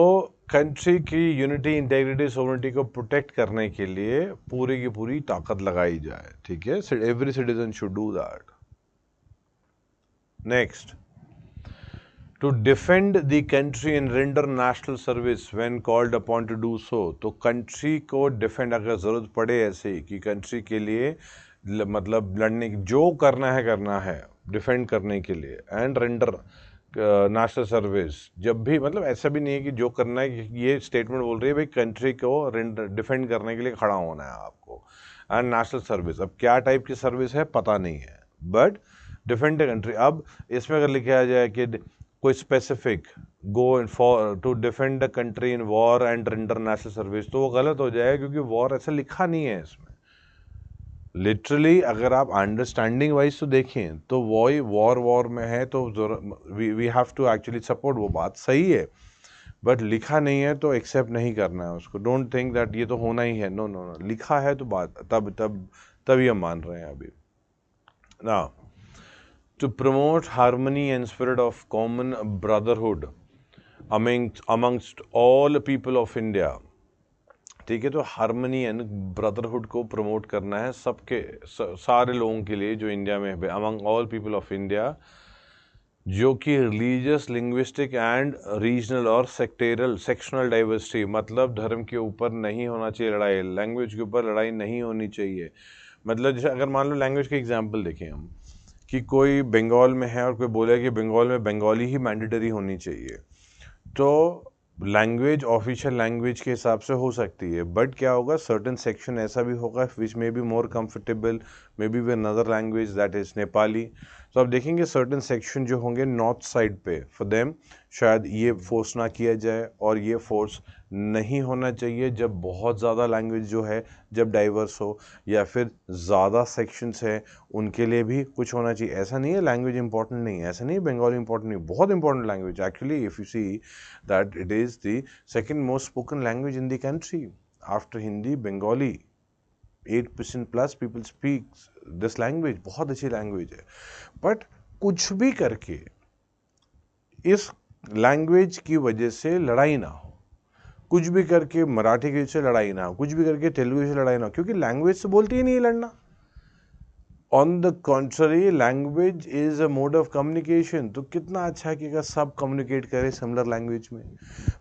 country की unity, integrity, sovereignty को protect करने के लिए पूरी की पूरी ताकत लगाई जाए. ठीक है? Every citizen should do that. Next, to defend the country and render national service when called upon to do so. तो कंट्री को डिफेंड अगर जरूरत पड़े ऐसे कि कंट्री के लिए मतलब लड़ने की जो करना है डिफेंड करने के लिए, एंड रेंडर नेशनल सर्विस, जब भी, मतलब ऐसा भी नहीं है कि जो करना है, ये स्टेटमेंट बोल रही है भाई कंट्री को डिफेंड करने के लिए खड़ा होना है आपको, एंड नेशनल सर्विस. अब क्या टाइप की सर्विस है पता नहीं है, बट डिफेंड द कंट्री. अब इसमें अगर लिखा जाए कि कोई specific go for to defend the country in war and render national service, तो वो गलत हो जाएगा, क्योंकि वॉर ऐसा लिखा नहीं है इसमें. लिटरली अगर आप अंडरस्टैंडिंग वाइज तो देखें तो वही वॉर में है, तो we have to actually support. वो बात सही है, बट लिखा नहीं है तो एक्सेप्ट नहीं करना है उसको. डोंट थिंक दैट ये तो होना ही है. नो नो नो, लिखा है तो बात तभी हम मान रहे हैं अभी. Now, to promote harmony and spirit of common brotherhood amongst all people of India. ठीक है? तो हार्मनी एंड ब्रदरहुड को प्रमोट करना है सबके, सारे लोगों के लिए जो इंडिया में है, among all people of India. जो कि रिलीजियस, लिंग्विस्टिक एंड रीजनल और सेक्टेरियल सेक्शनल डाइवर्सिटी, मतलब धर्म के ऊपर नहीं होना चाहिए लड़ाई, लैंग्वेज के ऊपर लड़ाई नहीं होनी चाहिए। मतलब जैसे अगर मान लो लैंग्वेज के एग्जांपल देखें हम, कि कोई बंगाल में है और कोई बोले कि बंगाल में बंगाली ही मैंडेटरी होनी चाहिए, तो लैंग्वेज ऑफिशियल लैंग्वेज के हिसाब से हो सकती है, बट क्या होगा, सर्टेन सेक्शन ऐसा भी होगा which may be more comfortable may be with another language that is Nepali. तो आप देखेंगे सर्टेन सेक्शन जो होंगे नॉर्थ साइड पे, फॉर देम शायद ये फोर्स ना किया जाए, और ये फोर्स नहीं होना चाहिए जब बहुत ज़्यादा लैंग्वेज जो है जब डाइवर्स हो, या फिर ज़्यादा सेक्शंस है उनके लिए भी कुछ होना चाहिए। ऐसा नहीं है लैंग्वेज इंपॉर्टेंट नहीं है, ऐसा नहीं है बंगाली इंपॉर्टेंट नहीं, बहुत important language actually, if you see that it is the second most spoken language in the country after Hindi, Bengali 8% plus people speak this language, बहुत अच्छी लैंग्वेज है। बट कुछ भी करके इस लैंग्वेज की वजह से लड़ाई ना हो, कुछ भी करके मराठी की से लड़ाई ना हो, कुछ भी करके तेलुगु से लड़ाई ना हो, क्योंकि लैंग्वेज से बोलती ही नहीं है लड़ना। On the contrary language is a mode of communication, तो कितना अच्छा है कि अगर सब कम्युनिकेट करें सिमिलर लैंग्वेज में।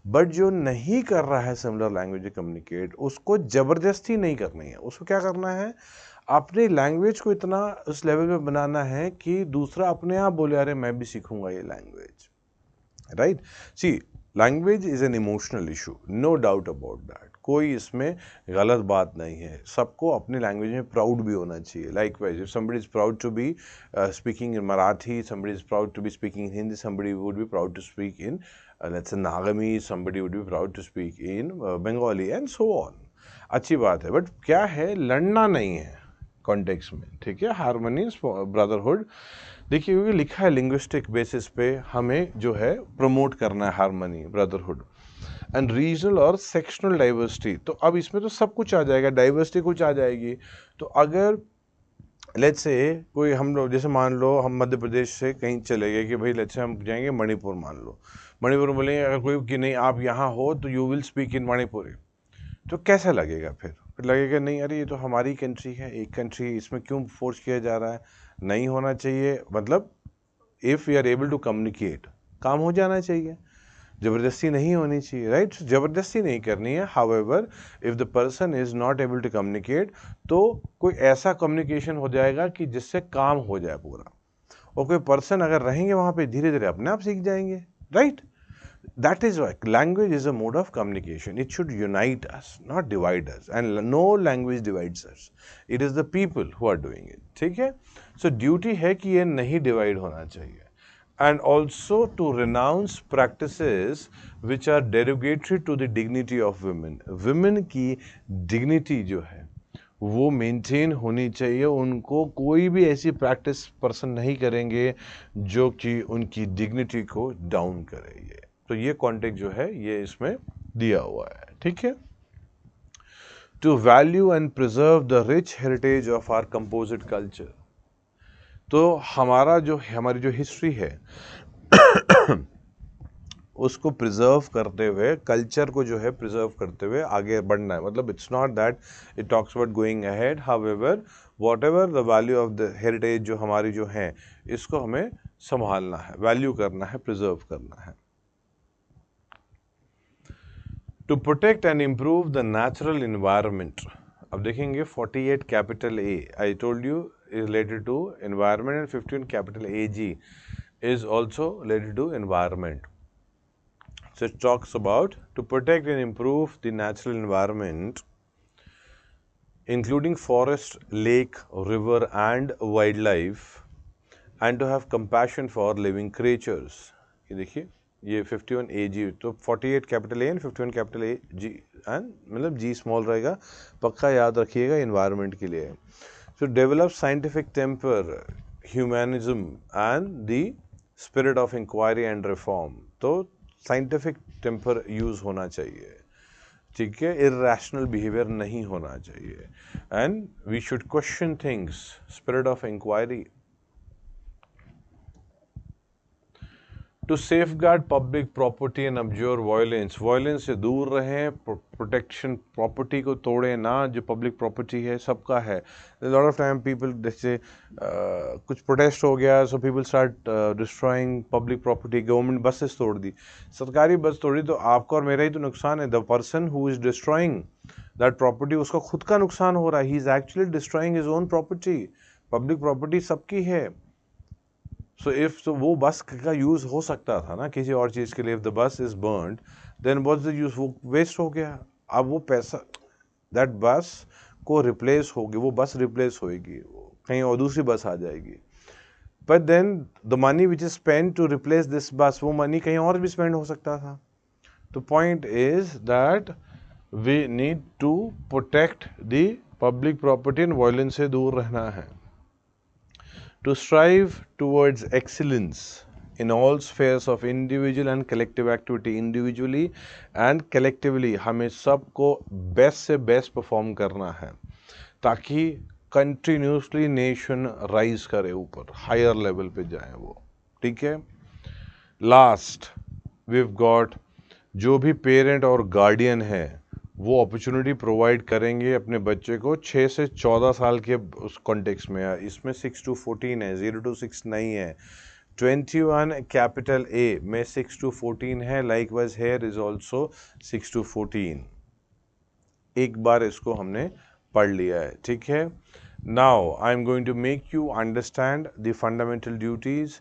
बट जो नहीं कर रहा है सिमिलर लैंग्वेज कम्युनिकेट, उसको जबरदस्ती नहीं करनी है, उसको क्या करना है, अपनी लैंग्वेज को इतना उस लेवल पे बनाना है कि दूसरा अपने आप बोले अरे मैं भी सीखूंगा ये language, right. See language is an emotional issue, no doubt about that, कोई इसमें गलत बात नहीं है, सबको अपनी लैंग्वेज में प्राउड भी होना चाहिए। Likewise if somebody is proud to be speaking in Marathi, somebody is proud to be speaking in Hindi, somebody would be proud to speak in let's say Nagami, somebody would be proud to speak in Bengali and so on। अच्छी बात है, but क्या है, लड़ना नहीं है context में, ठीक है, हार्मनी ब्रदरहुड। देखिए क्योंकि लिखा है लिंग्विस्टिक बेसिस पे हमें जो है प्रमोट करना है हार्मनी ब्रदरहुड एंड रीजनल और सेक्शनल डाइवर्सिटी। तो अब इसमें तो सब कुछ आ जाएगा, डाइवर्सिटी कुछ आ जाएगी। तो अगर लेट्स से कोई हम लोग जैसे मान लो हम मध्य प्रदेश से कहीं चले गए कि भाई लेट्स से हम जाएंगे मणिपुर, मान लो मणिपुर में बोलेंगे अगर कोई कि नहीं आप यहाँ हो तो you will speak in Manipuri, तो कैसा लगेगा, फिर लगेगा नहीं अरे ये तो हमारी कंट्री है, एक कंट्री है, इसमें क्यों फोर्स किया जा रहा है, नहीं होना चाहिए। मतलब if we are able to communicate, काम हो जाना चाहिए, जबरदस्ती नहीं होनी चाहिए, राइट। जबरदस्ती नहीं करनी है। However if the person is not able to communicate, तो कोई ऐसा कम्युनिकेशन हो जाएगा कि जिससे काम हो जाए पूरा, और कोई पर्सन अगर रहेंगे वहां पे धीरे धीरे अपने आप सीख जाएंगे, right. That is why language is a mode of communication. It should unite us, not divide us. And no language divides us. It is the people who are doing it. ठीक है? So duty है कि ये नहीं divide होना चाहिए. And also to renounce practices which are derogatory to the dignity of women. Women की dignity जो है वो मेंटेन होनी चाहिए, उनको कोई भी ऐसी प्रैक्टिस पर्सन नहीं करेंगे जो कि उनकी डिग्निटी को डाउन करेंगे। तो ये कॉन्टेक्स्ट जो है ये इसमें दिया हुआ है, ठीक है। To value and preserve the rich heritage of our composite culture, तो हमारी जो हिस्ट्री है उसको प्रिजर्व करते हुए, कल्चर को जो है प्रिजर्व करते हुए आगे बढ़ना है। मतलब it's not that it talks about going ahead, however what ever the value of the heritage जो हमारी जो है इसको हमें संभालना है, वैल्यू करना है, प्रिजर्व करना है। To protect and improve the natural environment, अब देखेंगे 48 capital A I told you is related to environment, and 15 capital AG is also related to environment. So it talks about to protect and improve the natural environment including forest, lake, river and wildlife, and to have compassion for living creatures. ये देखिए ये 51 AG, तो 48 capital A and 51 capital A G and मतलब G small रहेगा, पक्का याद रखिएगा environment के लिए। So develop scientific temper, humanism and the spirit of inquiry and reform. तो scientific temper use होना चाहिए, ठीक है, irrational behavior नहीं होना चाहिए, and we should question things, spirit of inquiry. To safeguard public property and abjure violence, violence से दूर रहें, प्रोटेक्शन, प्रॉपर्टी को तोड़े ना, जो पब्लिक प्रॉपर्टी है सबका है। लॉट ऑफ टाइम पीपल जैसे कुछ प्रोटेस्ट हो गया, so people start destroying public property, government buses तोड़ दी, सरकारी बस तोड़ी, तो आपका और मेरा ही तो नुकसान है। The person who is destroying that property, उसका खुद का नुकसान हो रहा है, he is actually destroying his own property. Public property सबकी है। सो इफ तो वो बस का यूज हो सकता था ना किसी और चीज के लिए, if the bus is burned then what's the use, वो वेस्ट हो गया। अब वो पैसा, दैट बस को रिप्लेस होगी, वो बस रिप्लेस होगी, कहीं और दूसरी बस आ जाएगी, but then the money which is spend to replace this bus, वो मनी कहीं और भी स्पेंड हो सकता था। तो point is that we need to protect the public property and violence से दूर रहना है। To strive towards excellence in all spheres of individual and collective activity, individually and collectively हमें सबको बेस्ट से बेस्ट परफॉर्म करना है ताकि कंटिन्यूसली नेशन राइज करे, ऊपर हायर लेवल पे जाए वो, ठीक है। लास्ट वी गॉट, जो भी पेरेंट और गार्डियन है वो अपॉर्चुनिटी प्रोवाइड करेंगे अपने बच्चे को 6 से 14 साल के उस कॉन्टेक्स्ट में। इसमें 6 to 14 है, 0 to 6 नहीं है। 21 कैपिटल ए में 6 to 14 है, like wise here is also 6 to 14। एक बार इसको हमने पढ़ लिया है, ठीक है। Now I am going to make you understand the fundamental duties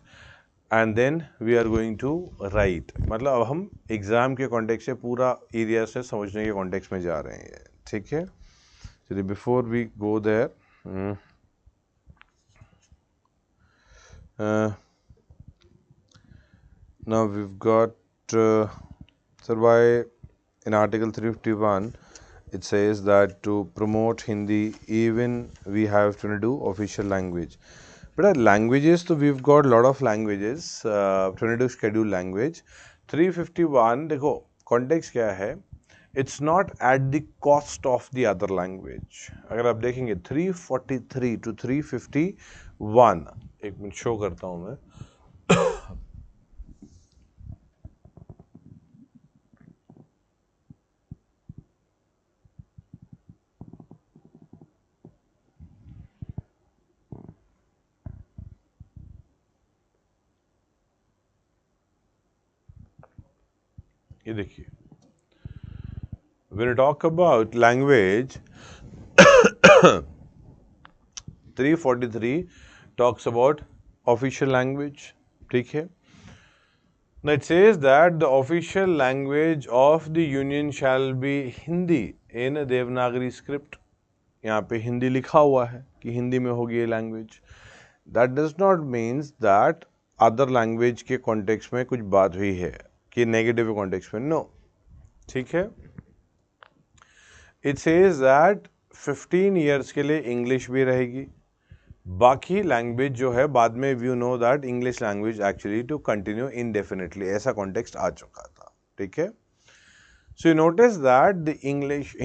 and then we are going to write. मतलब अब हम एग्ज़ाम के कॉन्टेक्स्ट से पूरा एरिया से समझने के कॉन्टेक्स्ट में जा रहे हैं, ठीक है। चलिए before we go there, now we got sir why in Article 351 it says that to promote Hindi even we have to do official language. But languages, so we've got a lot of languages, 22 scheduled language। 351 देखो context क्या है, it's not at the cost of the other language। अगर आप देखेंगे 343 to 351, एक minute show करता हूँ मैं। ये देखिए, when you talk about language 343 talks about official language, ठीक है। Now it says that the official language of the union shall be Hindi in Devanagari script. यहाँ पे हिंदी लिखा हुआ है कि हिंदी में होगी ये language. That does not means that other language के कॉन्टेक्स्ट में कुछ बात हुई है कि नेगेटिव कॉन्टेक्स्ट में, नो, ठीक है। इट सेज दैट 15 ईयर्स के लिए इंग्लिश भी रहेगी, बाकी लैंग्वेज जो है बाद में you know that English language actually to continue indefinitely, ऐसा कॉन्टेक्स्ट आ चुका था, ठीक है। So you notice that the English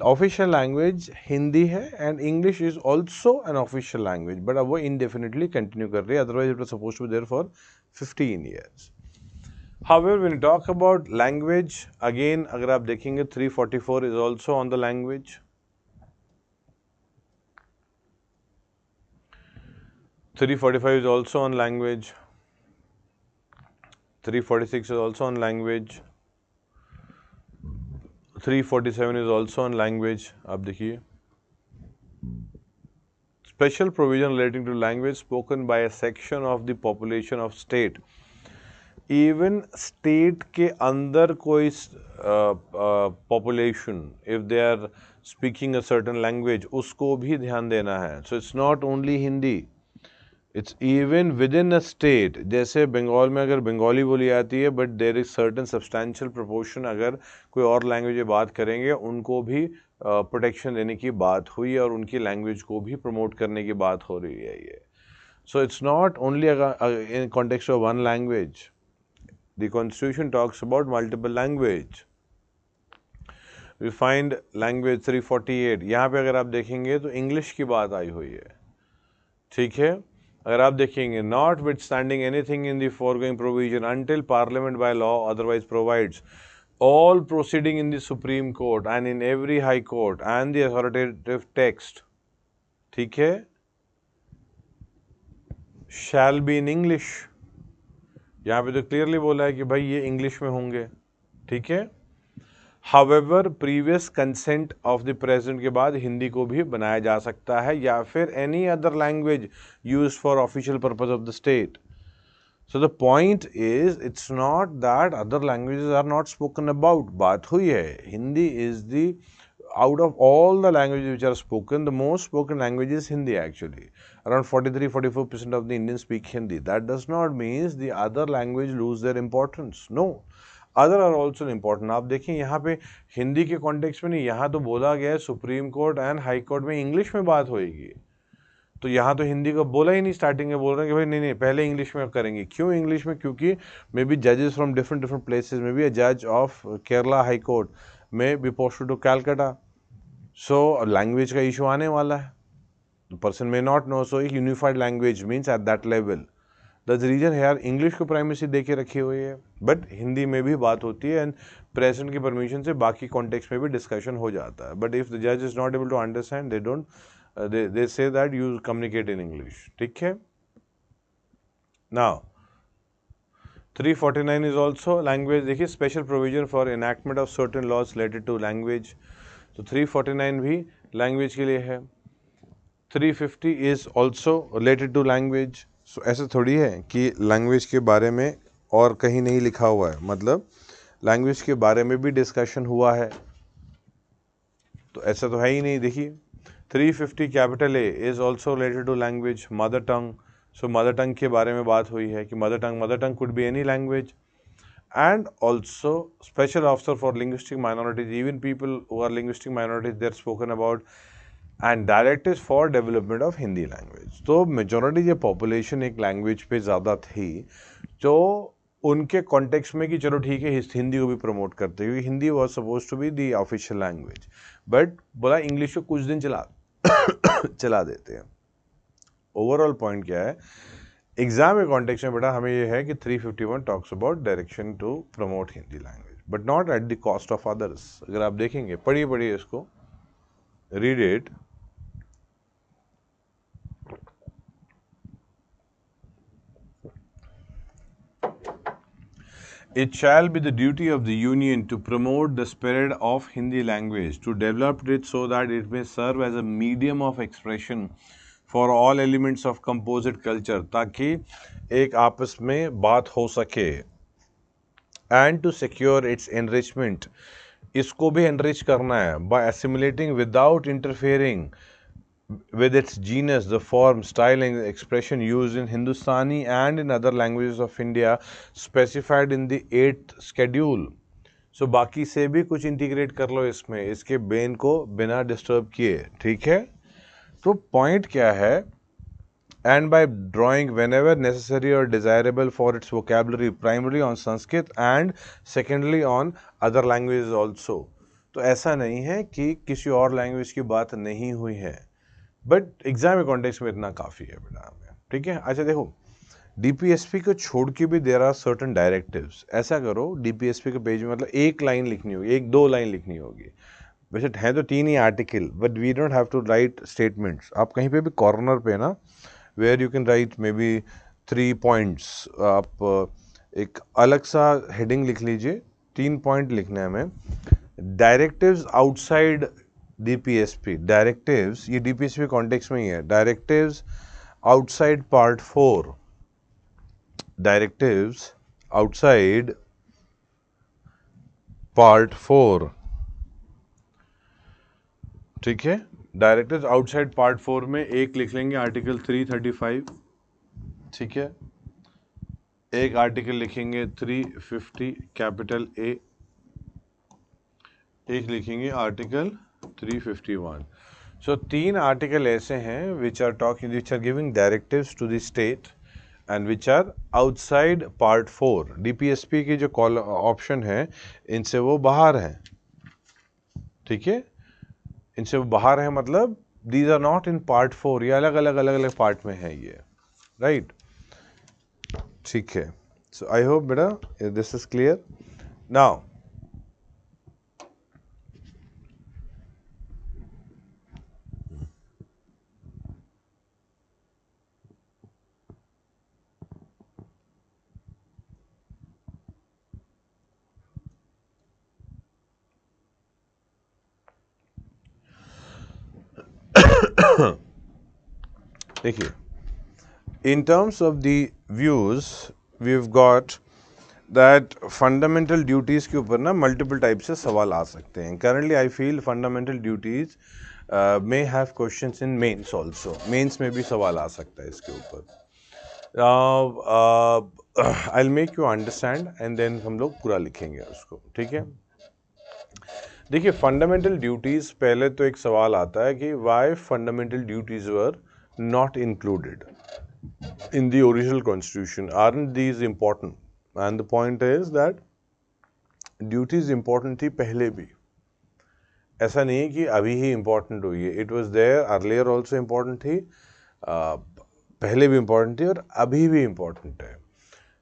official language Hindi है and English is also an official language, but अब वो इनडेफिनेटली कंटिन्यू कर रही है, otherwise it was supposed to be there for 15 years. However, when you talk about language, again अगर आप देखेंगे 344 is also on the language, 345 is also on language, 346 is also on language, 347 is also on language। आप देखिए, special provision relating to language spoken by a section of the population of state। Even state के अंदर कोई population if they are speaking a certain language, उसको भी ध्यान देना है। So it's not only Hindi, it's even within a state. जैसे बंगाल में अगर बंगाली बोली जाती है, but there is certain substantial proportion अगर कोई और लैंग्वेज में बात करेंगे, उनको भी प्रोटेक्शन देने की बात हुई है और उनकी लैंग्वेज को भी प्रमोट करने की बात हो रही है ये। सो it's not only in context of one language, the constitution talks about multiple language। we find language 348, यहाँ पे अगर आप देखेंगे तो इंग्लिश की बात आई हुई है, ठीक है। अगर आप देखेंगे, notwithstanding anything in the foregoing provision until parliament by law otherwise provides all proceeding in the Supreme Court and in every High Court and the authoritative text, ठीक है, shall be in English। यहाँ पे तो clearly बोला है कि भाई ये इंग्लिश में होंगे, ठीक है। However, previous consent of the president के बाद हिंदी को भी बनाया जा सकता है या फिर any other language used for official purpose of the state। So the point is, it's not that other languages are not spoken about. बात हुई है, Hindi is the, out of all the languages which are spoken, the most spoken language is Hindi actually. Around 43-44% of the Indians speak Hindi. That does not mean the other language lose their importance. No, other are also important। आप देखिए यहाँ पे हिंदी के context में नहीं, यहाँ तो बोला गया है supreme court and high court में इंग्लिश में बात होएगी, तो यहाँ तो हिंदी का बोला ही नहीं, स्टार्टिंग में बोल रहे हैं कि भाई नहीं नहीं पहले इंग्लिश में करेंगे। क्यों इंग्लिश में? क्योंकि मे बी जजेस from different different places, may be a जज ऑफ केरला हाई कोर्ट में be posted to Calcutta, so language का इशू आने वाला है, the person may not know, सो एक unified language means at that level. That's the reason है यार इंग्लिश को प्राइमेसी दे के रखी हुई है, बट हिंदी में भी बात होती है एंड प्रेसिडेंट की परमिशन से बाकी कॉन्टेक्स्ट में भी डिस्कशन हो जाता है। बट इफ द जज is not able to understand, they don't they say that you communicate in English, ठीक है। Now 349 is also language। देखिए special provision for enactment of certain laws related to language, तो 349 भी language के लिए है। 350 is also related to language। so ऐसा थोड़ी है कि language के बारे में और कहीं नहीं लिखा हुआ है, मतलब language के बारे में भी discussion हुआ है, तो ऐसा तो है ही नहीं। देखिए 350 capital A is also related to language, mother tongue. So mother tongue के बारे में बात हुई है कि mother tongue could be any language. And also special officer for linguistic minorities, even people who are linguistic minorities they are spoken about, and directives for development of Hindi language. तो majority जो population एक language पे ज़्यादा थी, तो उनके context में कि चलो ठीक है हिंदी को भी प्रमोट करते, क्योंकि Hindi was suppose to be the official language, but बोला इंग्लिश को कुछ दिन चला देते हैं। ओवरऑल पॉइंट क्या है एग्जाम के कॉन्टेक्स्ट में बेटा, हमें ये है कि 351 talks about direction to promote Hindi language, but not at the cost of others. अगर आप देखेंगे, पढ़िए इसको, read it. It shall be the duty of the Union to promote the spirit of Hindi language, to develop it so that it may serve as a medium of expression for all elements of composite culture, ताकि एक आपस में बात हो सके, and to secure its enrichment, इसको भी enrich करना है by assimilating without interfering with its genus, the form, style and expression used in Hindustani and in other languages of India specified in the 8th schedule। so बाकी से भी कुछ integrate कर लो इसमें, इसके बेन को बिना डिस्टर्ब किए, ठीक है। तो पॉइंट क्या है, and by drawing whenever necessary or desirable for its vocabulary primarily on Sanskrit and secondly on other languages also। तो ऐसा नहीं है कि किसी और लैंग्वेज की बात नहीं हुई है, बट एग्जाम के कॉन्टेक्स्ट में इतना काफ़ी है बेटा हमें, ठीक है। अच्छा देखो, डीपीएसपी को छोड़ के भी देर आर सर्टन डायरेक्टिव्स। ऐसा करो, डीपीएसपी के पेज में मतलब एक लाइन लिखनी होगी, एक दो लाइन लिखनी होगी, वैसे हैं तो 3 ही article, but we don't have to write statements. आप कहीं पे भी कॉर्नर पे ना, where you can write may be 3 points, आप एक अलग सा हेडिंग लिख लीजिए, 3 पॉइंट लिखना है हमें। डायरेक्टिव्स आउटसाइड डीपीएसपी, डायरेक्टिव्स ये डीपीएसपी कॉन्टेक्स्ट में ही है, directives outside part 4, directives outside part 4, ठीक है। डायरेक्टिव्स आउटसाइड पार्ट 4 में एक लिख लेंगे आर्टिकल 335, ठीक है। एक आर्टिकल लिखेंगे 350 कैपिटल ए, एक लिखेंगे आर्टिकल 351। सो 3 आर्टिकल ऐसे हैं which are talking, which are giving directives to the state and which are outside part 4। DPSP की जो ऑप्शन है इनसे वो बाहर हैं, ठीक है, इनसे वो बाहर है, मतलब these are not in part 4, ये अलग अलग पार्ट में है ये। राइट, ठीक है. सो आई होप बेटा दिस इज क्लियर नाउ. देखिए, in terms of the views we've got that fundamental duties के ऊपर ना multiple types से सवाल आ सकते हैं. Currently I feel fundamental duties may have questions in mains also. Mains में भी सवाल आ सकता है इसके ऊपर. I'll make you understand and then हम लोग पूरा लिखेंगे उसको, ठीक है. देखिए, फंडामेंटल ड्यूटीज पहले तो एक सवाल आता है कि why fundamental duties were not included in the original constitution. Aren't these important? And the point is that duties important थी पहले भी. ऐसा नहीं है कि अभी ही important हुई है. It was there earlier also important थी, पहले भी important थी और अभी भी important है.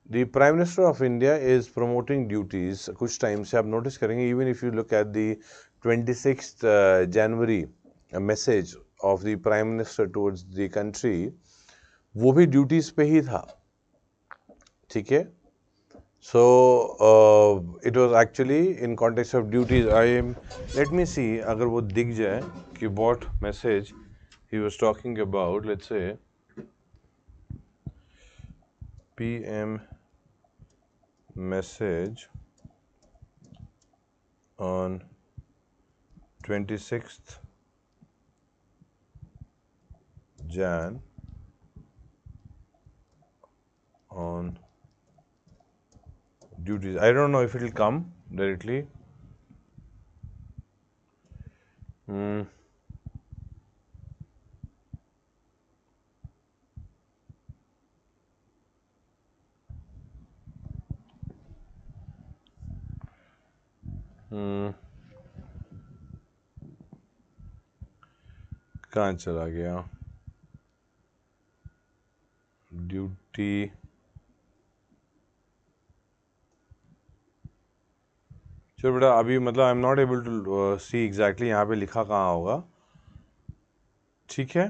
The Prime Minister of India is promoting duties. कुछ टाइम से आप नोटिस करेंगे, even if you look at the 26th January message of the Prime Minister towards the country, वो भी ड्यूटीज पे ही था, ठीक है. So it was actually in context of duties. I am, let me see अगर वो दिख जाए कि what message he was talking about. Let's say PM message on 26th Jan on duties. I don't know if it will come directly. कहाँ चला गया duty? चलो बेटा, अभी मतलब I am not able to see exactly यहाँ पे लिखा कहाँ होगा, ठीक है.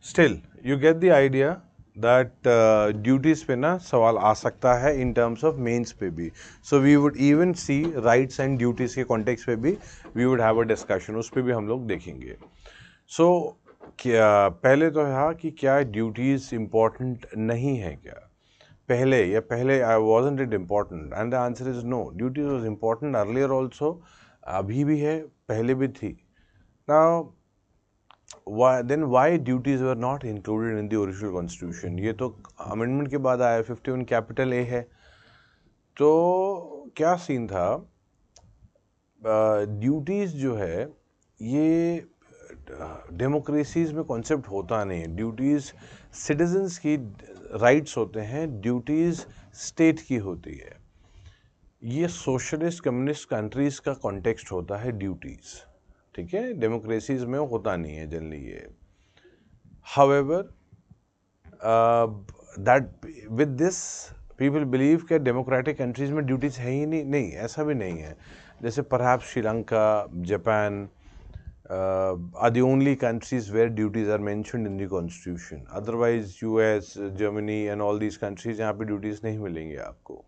Still you get the idea that duties पे ना सवाल आ सकता है इन टर्म्स ऑफ मेंस पे भी. So we would even see rights and duties के कॉन्टेक्स्ट पे भी we would have a discussion, उस पर भी हम लोग देखेंगे. सो क्या पहले तो है कि क्या ड्यूटीज इम्पोर्टेंट नहीं है क्या पहले, या पहले wasn't it important? And the answer is no. Duties was important earlier also, अभी भी है, पहले भी थी. Now why duties were not included in the original constitution? ये तो amendment के बाद आया, 51 कैपिटल ए है. तो क्या सीन था, ड्यूटीज जो है ये डेमोक्रेसीज में कॉन्सेप्ट होता नहीं है. ड्यूटीज सिटीजन्स की राइट्स होते हैं, ड्यूटीज स्टेट की होती है. ये सोशलिस्ट कम्युनिस्ट कंट्रीज का कॉन्टेक्स्ट होता है ड्यूटीज, ठीक है. डेमोक्रेसीज में होता नहीं है जनरली ये. However that with this people believe कि डेमोक्रेटिक कंट्रीज में ड्यूटीज है ही नहीं. नहीं, ऐसा भी नहीं है. जैसे perhaps Sri Lanka, Japan are the only countries where duties are mentioned in the constitution. Otherwise US, Germany and all these countries यहाँ पे duties नहीं मिलेंगे आपको.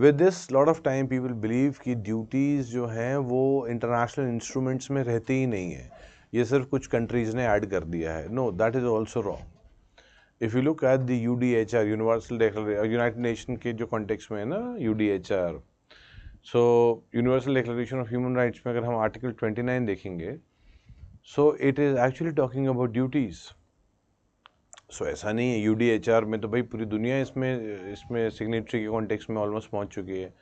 With this lot of time people believe कि duties जो हैं वो international instruments में रहते ही नहीं है, ये सिर्फ कुछ countries ने add कर दिया है. No, that is also wrong. If you look at the UDHR, Universal Declaration, United Nations के जो context में है ना UDHR, so universal declaration of human rights में अगर हम आर्टिकल 29 देखेंगे, so it is actually talking about duties. So ऐसा नहीं है, यूडीएचआर में तो भाई पूरी दुनिया इसमें सिग्नेटरी के कॉन्टेक्स्ट में ऑलमोस्ट पहुंच चुकी है.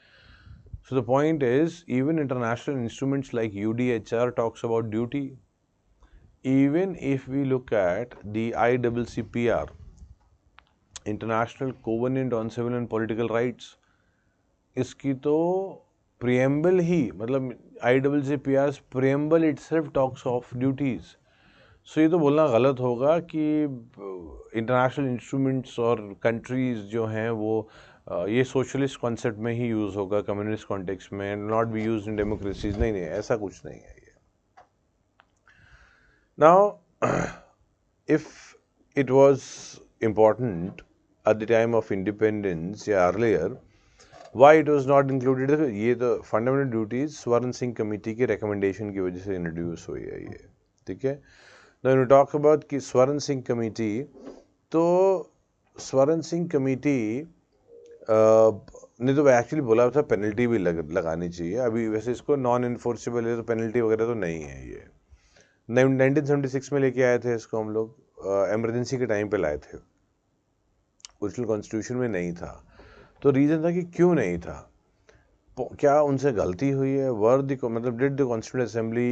So the point is even international instruments like UDHR talks about duty. Even if we look at the ICCPR, international covenant on civil and political rights, इसकी तो प्रियम्बल ही, मतलब ICCPR's preamble itself talks of duties. सो ये तो बोलना गलत होगा कि international instruments और कंट्रीज़ जो हैं वो ये सोशलिस्ट कॉन्सेप्ट में ही यूज़ होगा, कम्युनिस्ट कॉन्टेक्स्ट में, not be use in democracies. नहीं नहीं, ऐसा कुछ नहीं है ये। Now if it was important at the time of independence या अर्लियर, why it was not included? ये तो फंडामेंटल ड्यूटीज स्वर्ण सिंह कमेटी के रिकमेंडेशन की वजह से इंट्रोड्यूस हुई है ये, ठीक है। Now टॉक अबाउट कि स्वर्ण सिंह कमेटी, तो स्वर्ण सिंह कमेटी ने तो एक्चुअली बोला था पेनल्टी भी लगानी चाहिए। अभी वैसे इसको नॉन इन्फोर्सेबल है, तो पेनल्टी वगैरह तो नहीं है ये। 1976 में लेके आए थे इसको हम लोग, एमरजेंसी के टाइम पे लाए थे, ओरिजिनल कॉन्स्टिट्यूशन में नहीं था। तो रीज़न था कि क्यों नहीं था, क्या उनसे गलती हुई है? वर द मतलब did the constituent assembly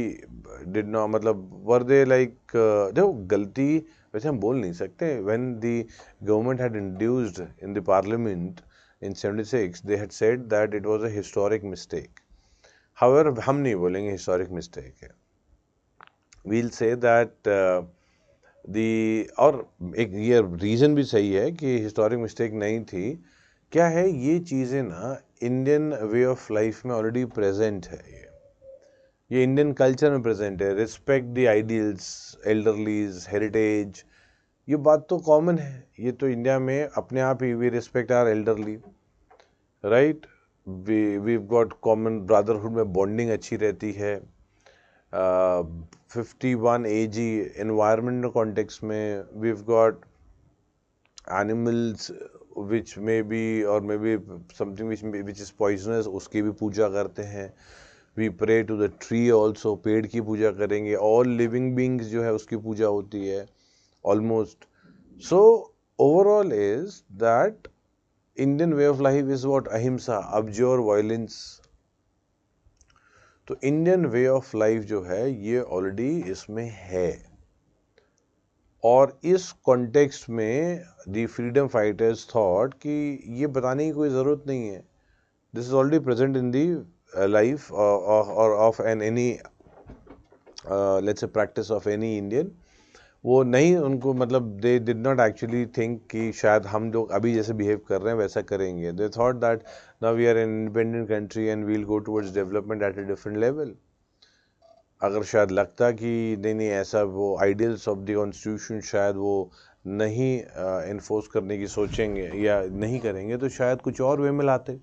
did not, मतलब वर दे लाइक, देखो गलती वैसे हम बोल नहीं सकते। When the government had introduced in the parliament in 76, they had said that it was a historic mistake. However, हम नहीं बोलेंगे historic mistake है, we'll say that और एक ये रीज़न भी सही है कि historic mistake नहीं थी। क्या है, ये चीज़ें ना इंडियन वे ऑफ लाइफ में ऑलरेडी प्रेजेंट है, ये इंडियन कल्चर में प्रेजेंट है। Respect the ideals, elderlies, heritage, ये बात तो कॉमन है, ये तो इंडिया में अपने आप ही, we respect our elderly, right. We got common brotherhood में बॉन्डिंग अच्छी रहती है। 51 AG एनवायरमेंट कॉन्टेक्स्ट में we got animals which may be और may be something which is poisonous, उसकी भी पूजा करते हैं। We pray to the tree also, पेड़ की पूजा करेंगे। ऑल लिविंग बींग्स जो है उसकी पूजा होती है almost. So overall is that Indian way of life is what? अहिंसा, अब्ज्योर वायलेंस। तो इंडियन वे ऑफ लाइफ जो है ये ऑलरेडी इसमें है, और इस कॉन्टेक्स्ट में द फ्रीडम फाइटर्स थॉट कि ये बताने की कोई ज़रूरत नहीं है, this is already present in the life और of an any let's say practice of any Indian. वो नहीं, उनको मतलब they did not actually think कि शायद हम लोग अभी जैसे बिहेव कर रहे हैं वैसा करेंगे। They thought that now we are an independent country and we'll go towards development at a different level. अगर शायद लगता कि नहीं नहीं ऐसा, वो आइडियल्स ऑफ द कॉन्स्टिट्यूशन शायद वो नहीं इन्फोर्स करने की सोचेंगे या नहीं करेंगे, तो शायद कुछ और वे में लाते।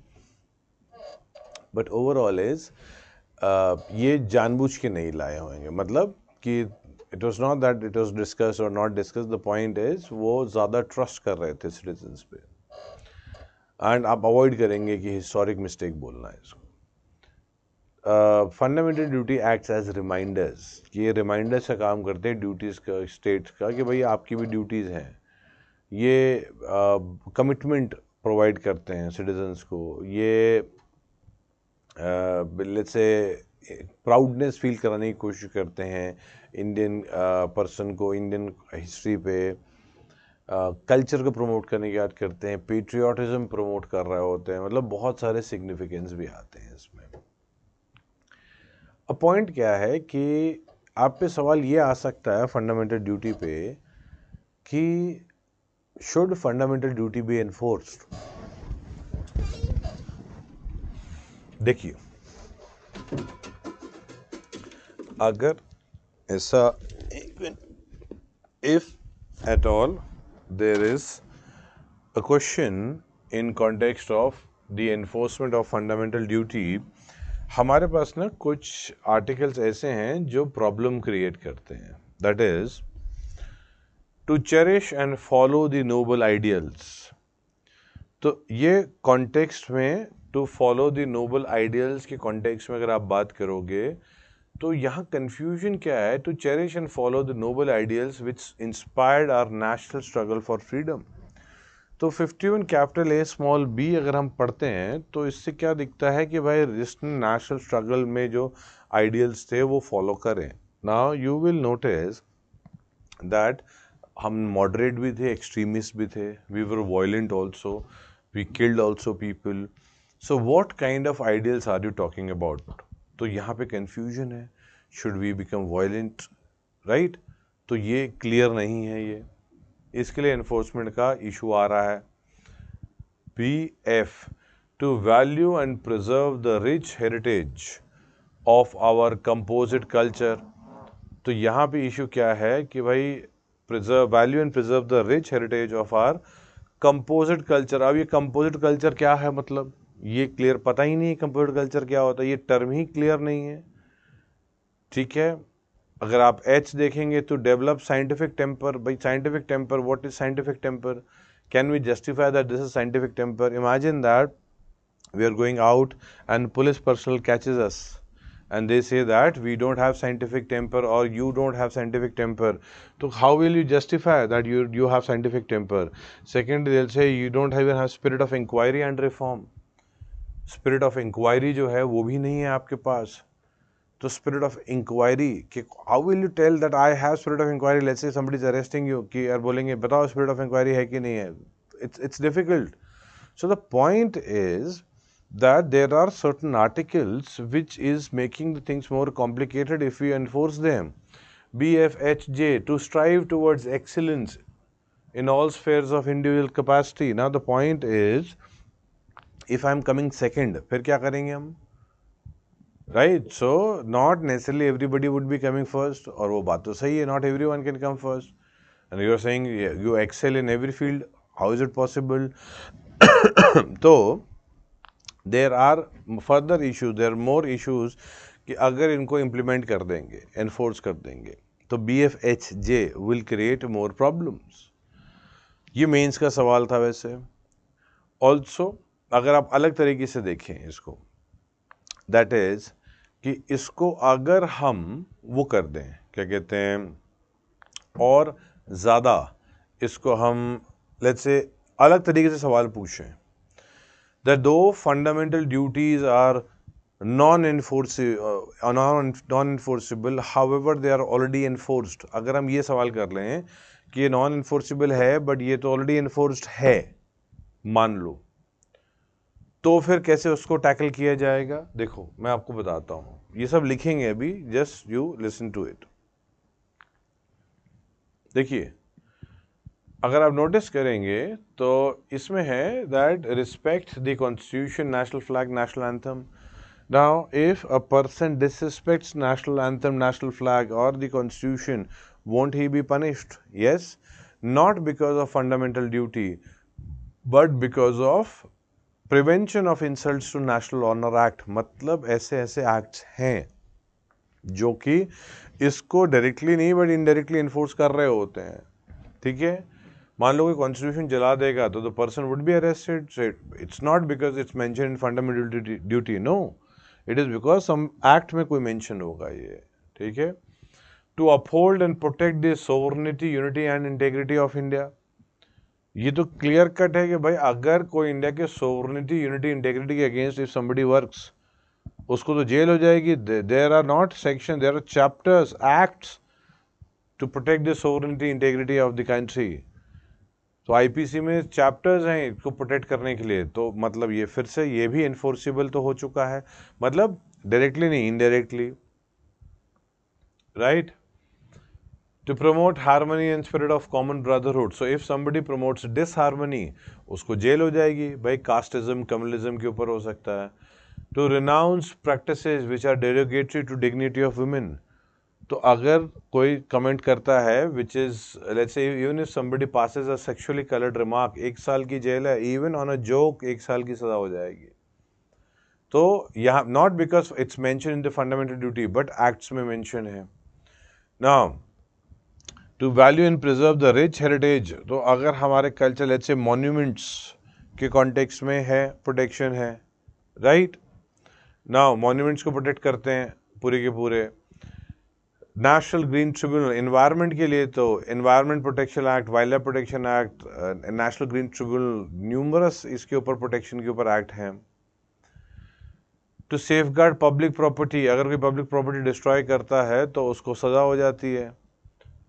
बट ओवरऑल इज ये जानबूझ के नहीं लाए होंगे, मतलब कि it was not that it was discuss और not discuss. The point is वो ज़्यादा ट्रस्ट कर रहे थे सिटीजन्स पे, एंड आप अवॉइड करेंगे कि हिस्टोरिक मिस्टेक बोलना है इसको। Fundamental duty acts as reminders, ये रिमाइंडर्स का काम करते हैं ड्यूटीज़ का, स्टेट्स का, कि भाई आपकी भी ड्यूटीज़ हैं। ये कमिटमेंट प्रोवाइड करते हैं सिटीजन्स को, ये लेट्स से प्राउडनेस फील कराने की कोशिश करते हैं इंडियन पर्सन को, इंडियन हिस्ट्री पे, कल्चर को प्रमोट करने की याद करते हैं, पेट्रियाटिज्म प्रमोट कर रहे होते हैं, मतलब बहुत सारे सिग्निफिकेंस भी आते हैं इसमें। अब पॉइंट क्या है कि आप पे सवाल ये आ सकता है फंडामेंटल ड्यूटी पे कि should fundamental duty be enforced. देखिए, अगर ऐसा, if at all there is a question in context of the enforcement of fundamental duty, हमारे पास ना कुछ आर्टिकल्स ऐसे हैं जो प्रॉब्लम क्रिएट करते हैं। That is to cherish and follow the noble ideals. तो ये कॉन्टेक्स्ट में, to follow the noble ideals के कॉन्टेक्स्ट में अगर आप बात करोगे तो यहाँ कंफ्यूजन क्या है? To cherish and follow the noble ideals which inspired our national struggle for freedom. तो 51 कैपिटल ए स्मॉल बी अगर हम पढ़ते हैं तो इससे क्या दिखता है कि भाई नेशनल स्ट्रगल में जो आइडियल्स थे वो फॉलो करें। Now you will notice that हम मॉडरेट भी थे, एक्सट्रीमिस्ट भी थे, we were violent also, we killed also people. So what kind of ideals are you talking about? तो यहाँ पे कंफ्यूजन है, should we become violent, right? तो ये क्लियर नहीं है, ये इसके लिए एनफोर्समेंट का इशू आ रहा है। BF to value and preserve the rich heritage of our composite culture। तो यहाँ पे इशू क्या है कि भाई value and preserve the rich heritage of our composite culture. अब ये कंपोजिट कल्चर क्या है, मतलब ये क्लियर पता ही नहीं है कंपोजिट कल्चर क्या होता है, ये टर्म ही क्लियर नहीं है। ठीक है, अगर आप H देखेंगे तो डेवलप साइंटिफिक टेम्पर। भाई scientific temper, what is scientific temper? Can we justify that this is scientific temper? Imagine that we are going out and police personnel catches us and they say that we don't have scientific temper or you don't have scientific temper. So how will you justify that you have scientific temper? Second, they'll say you don't even have spirit of inquiry and reform. Spirit of inquiry जो है वो भी नहीं है आपके पास। तो spirit of inquiry कि how will you tell that I have spirit of inquiry? Let's say somebody is arresting you कि यार बोलेंगे बताओ spirit of inquiry है कि नहीं है। It's difficult. So the point is that there are certain articles which is making the things more complicated if we enforce them. BFHJ, to strive towards excellence in all spheres of individual capacity. Now the point is, if I am coming second, फिर क्या करेंगे हम? Right? So not necessarily everybody would be coming first. और वो बात तो सही है, not everyone can come first. And you are saying you excel in every field. How is it possible? तो there are further issues, there more issues कि अगर इनको इम्प्लीमेंट कर देंगे, एनफोर्स कर देंगे, तो BFHJ will create more problems. ये मेंस का सवाल था वैसे। ऑल्सो अगर आप अलग तरीके से देखें इसको, दैट इज कि इसको अगर हम वो कर दें, क्या कहते हैं, और ज़्यादा इसको हम लेट्स से अलग तरीके से सवाल पूछें, that though fundamental duties are non-enforceable, however they are already enforced। अगर हम ये सवाल कर लें कि ये नॉन इन्फोर्सिबल है बट ये तो ऑलरेडी इन्फोर्स्ड है, मान लो, तो फिर कैसे उसको टैकल किया जाएगा? देखो मैं आपको बताता हूँ, ये सब लिखेंगे अभी, just you listen to it. देखिए अगर आप नोटिस करेंगे तो इसमें है that respect the constitution, national flag, national anthem. Now if a person disrespects national anthem, national flag और the constitution, won't he be punished? Yes, not because of fundamental duty but because of prevention of insults to national honour act. मतलब ऐसे ऐसे acts हैं जो कि इसको directly नहीं but indirectly enforce कर रहे होते हैं। ठीक है, मान लो कि कॉन्स्टिट्यूशन जला देगा तो the person would be arrested. It's not because it's mention in fundamental duty, no, it is because some act में कोई मेंशन होगा ये। ठीक है, to uphold and protect the sovereignty, unity and integrity of India. ये तो clear cut है कि भाई अगर कोई इंडिया के सोवरेनिटी, यूनिटी, इंटेग्रिटी के अगेंस्ट इफ समबडी वर्क्स, उसको तो जेल हो जाएगी। There are not section, there are chapters, acts to protect the sovereignty, integrity of the country. तो आईपीसी में चैप्टर्स हैं इसको प्रोटेक्ट करने के लिए। तो मतलब ये फिर से ये भी इन्फोर्सिबल तो हो चुका है, मतलब डायरेक्टली नहीं, indirectly, right. To promote harmony and spirit of common brotherhood. So if somebody promotes disharmony, उसको जेल हो जाएगी। भाई कास्टिज्म, कम्युनलिज्म के ऊपर हो सकता है। To renounce practices which are derogatory to dignity of women. तो अगर कोई कमेंट करता है which is let's say even if somebody passes a sexually coloured remark, 1 साल की जेल है। इवन ऑन अ जोक 1 साल की सजा हो जाएगी। तो यहाँ not because it's mention in the fundamental duty but acts में मेंशन है। Now to value and preserve the rich heritage. तो अगर हमारे कल्चर लेट्स से मॉन्यूमेंट्स के कॉन्टेक्स्ट में है, प्रोटेक्शन है, राइट। नाउ मॉन्यूमेंट्स को प्रोटेक्ट करते हैं पूरे के पूरे। नेशनल ग्रीन ट्रिब्यूनल, एनवायरनमेंट के लिए तो environment protection act, wild life protection act, national green tribunal, numerous इसके ऊपर प्रोटेक्शन के ऊपर एक्ट हैं। टू सेफगार्ड पब्लिक प्रॉपर्टी, अगर कोई पब्लिक प्रॉपर्टी डिस्ट्रॉय करता है तो उसको सजा हो जाती है।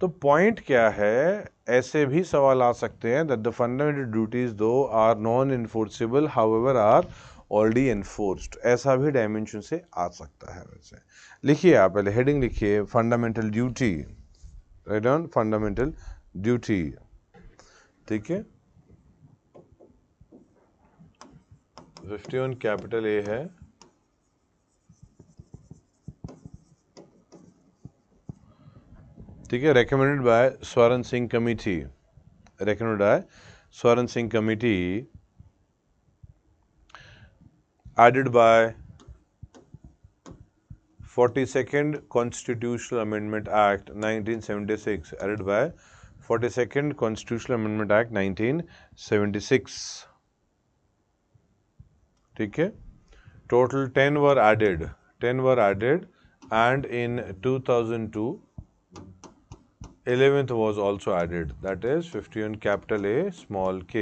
तो पॉइंट क्या है, ऐसे भी सवाल आ सकते हैं that the fundamental duties though are non enforceable however are already enforced. ऐसा भी डायमेंशन से आ सकता है। वैसे लिखिए, आप पहले हेडिंग लिखिए, fundamental duty. Right down fundamental duty, ठीक है। 51 कैपिटल ए है, ठीक है। Recommended by Swaran Singh committee, recommended by Swaran Singh Committee, added by 42nd Constitutional Amendment Act 1976, added by 42nd Constitutional Amendment Act 1976, ठीक है। Total 10 were added, 10 were added, and in 2002 11th was also added, that is 51 capital A small k,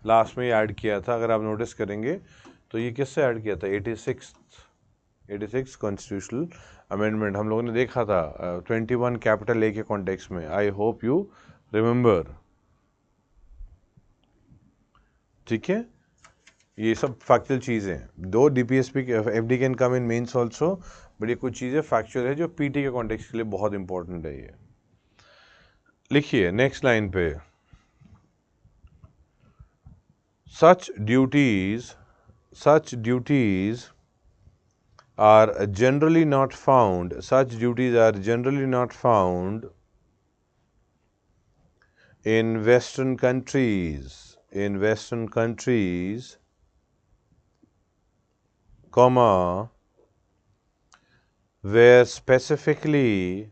last में add किया था। अगर आप notice करेंगे तो ये किससे ऐड किया था, 86 कॉन्स्टिट्यूशनल अमेंडमेंट हम लोगों ने देखा था 21 कैपिटल ए के कॉन्टेक्स्ट में। आई होप यू रिमेंबर, ठीक है। ये सब फैक्चुअल चीज़ें हैं, दो डीपीएसपी के FD can come in mains also, but ये कुछ चीज़ें फैक्चुअल है जो पीटी के कॉन्टेक्स्ट के लिए बहुत इंपॉर्टेंट है। ये लिखिए नेक्स्ट लाइन पे, such duties are generally not found, such duties are generally not found in Western countries, comma, where specifically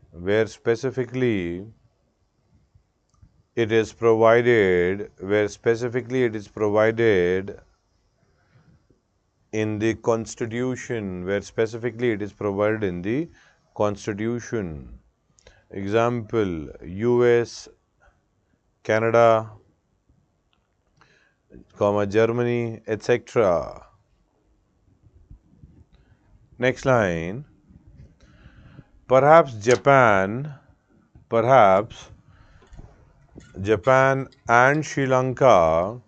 it is provided, in the Constitution, where specifically it is provided in the Constitution. Example, US, Canada, comma, Germany, etc. Next line, perhaps Japan and Sri Lanka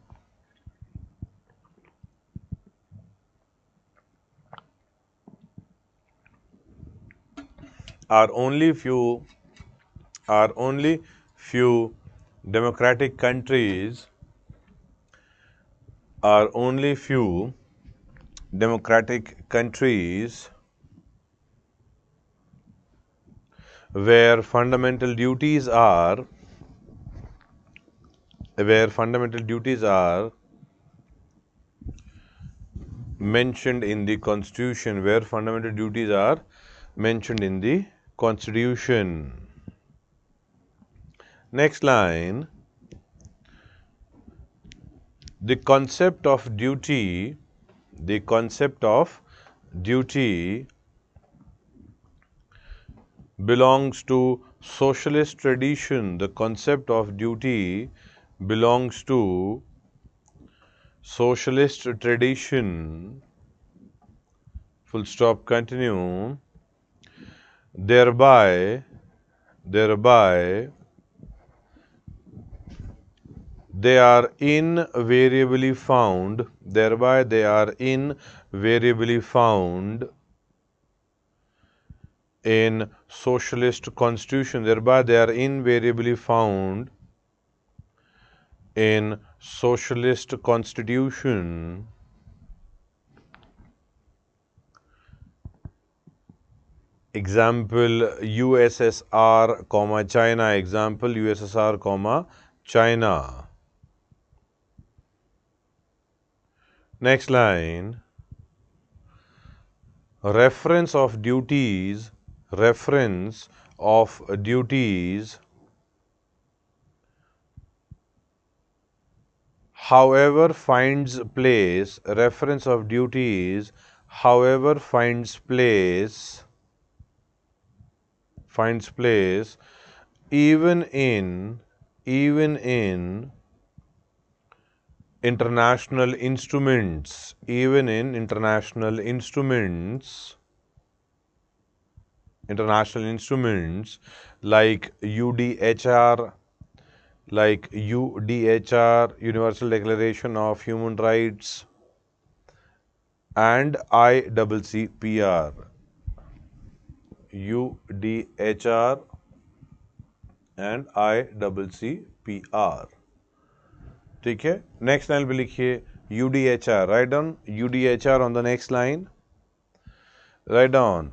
are only few democratic countries where fundamental duties are mentioned in the Constitution, where fundamental duties are mentioned in the Constitution. Next line, the concept of duty belongs to socialist tradition. The concept of duty belongs to socialist tradition. Full stop, continue. Thereby they are invariably found in socialist constitution. Thereby they are invariably found in socialist constitution. Example, USSR, China. Example, USSR, China. Next line, reference of duties however finds place, even in international instruments, like UDHR, Universal Declaration of Human Rights, and ICCPR. UDHR, and ICCPR। ठीक है, next line पे लिखिए UDHR, write down UDHR on the next line, write down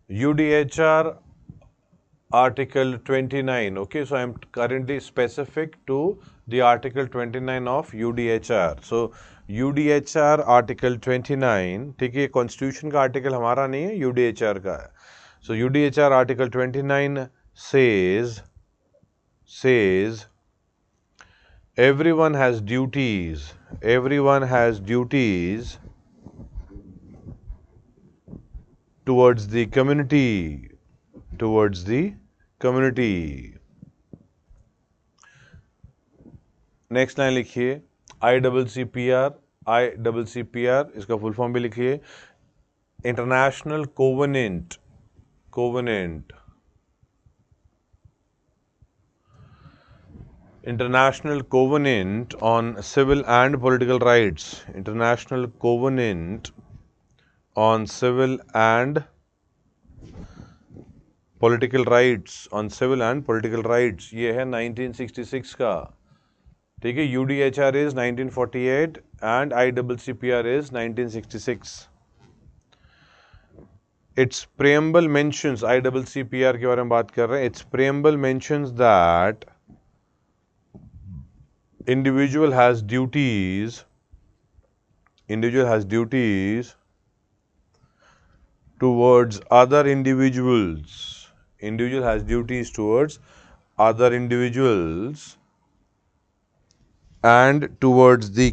UDHR Article 29. Okay, so I am currently specific to the Article 29 of UDHR. So UDHR Article 29, ठीक है, constitution का article हमारा नहीं है, UDHR का है। So UDHR Article 29 says everyone has duties towards the community, next line लिखिए ICCPR, इसका फुल फॉर्म भी लिखिए, international covenant on civil and political rights, international covenant on civil and political rights, ये है 1966 का। ठीक है, UDHR is 1948 and ICCPR is 1966. Its preamble mentions, ICCPR के बारे में बात कर रहे हैं, its preamble mentions that individual has duties towards other individuals, and towards the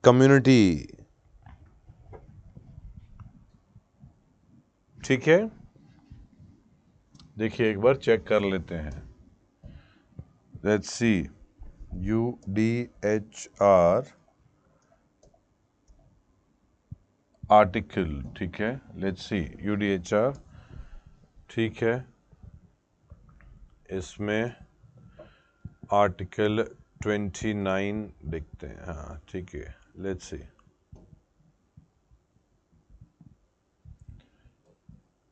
community, ठीक है, देखिए एक बार चेक कर लेते हैं, लेट्स सी UDHR आर्टिकल, ठीक है, लेट्स सी UDHR, ठीक है, इसमें आर्टिकल 29 देखते हैं, हाँ ठीक है, लेट्स सी,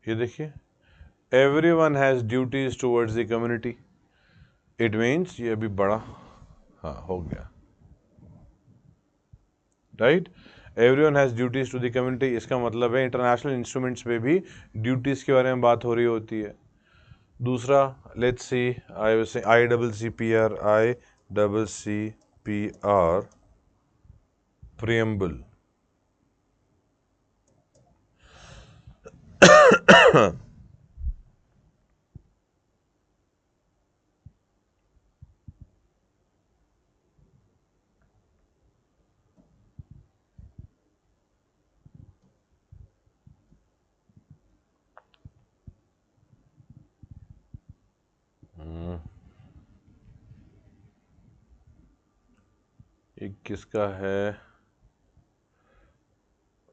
ये देखिए, everyone has duties towards the community, it means ये अभी बड़ा, हाँ हो गया, right, everyone has duties to the community, इसका मतलब है इंटरनेशनल इंस्ट्रूमेंट्स पे भी ड्यूटीज के बारे में बात हो रही होती है। दूसरा, लेट्स सी ICCPR preamble, एक किसका है,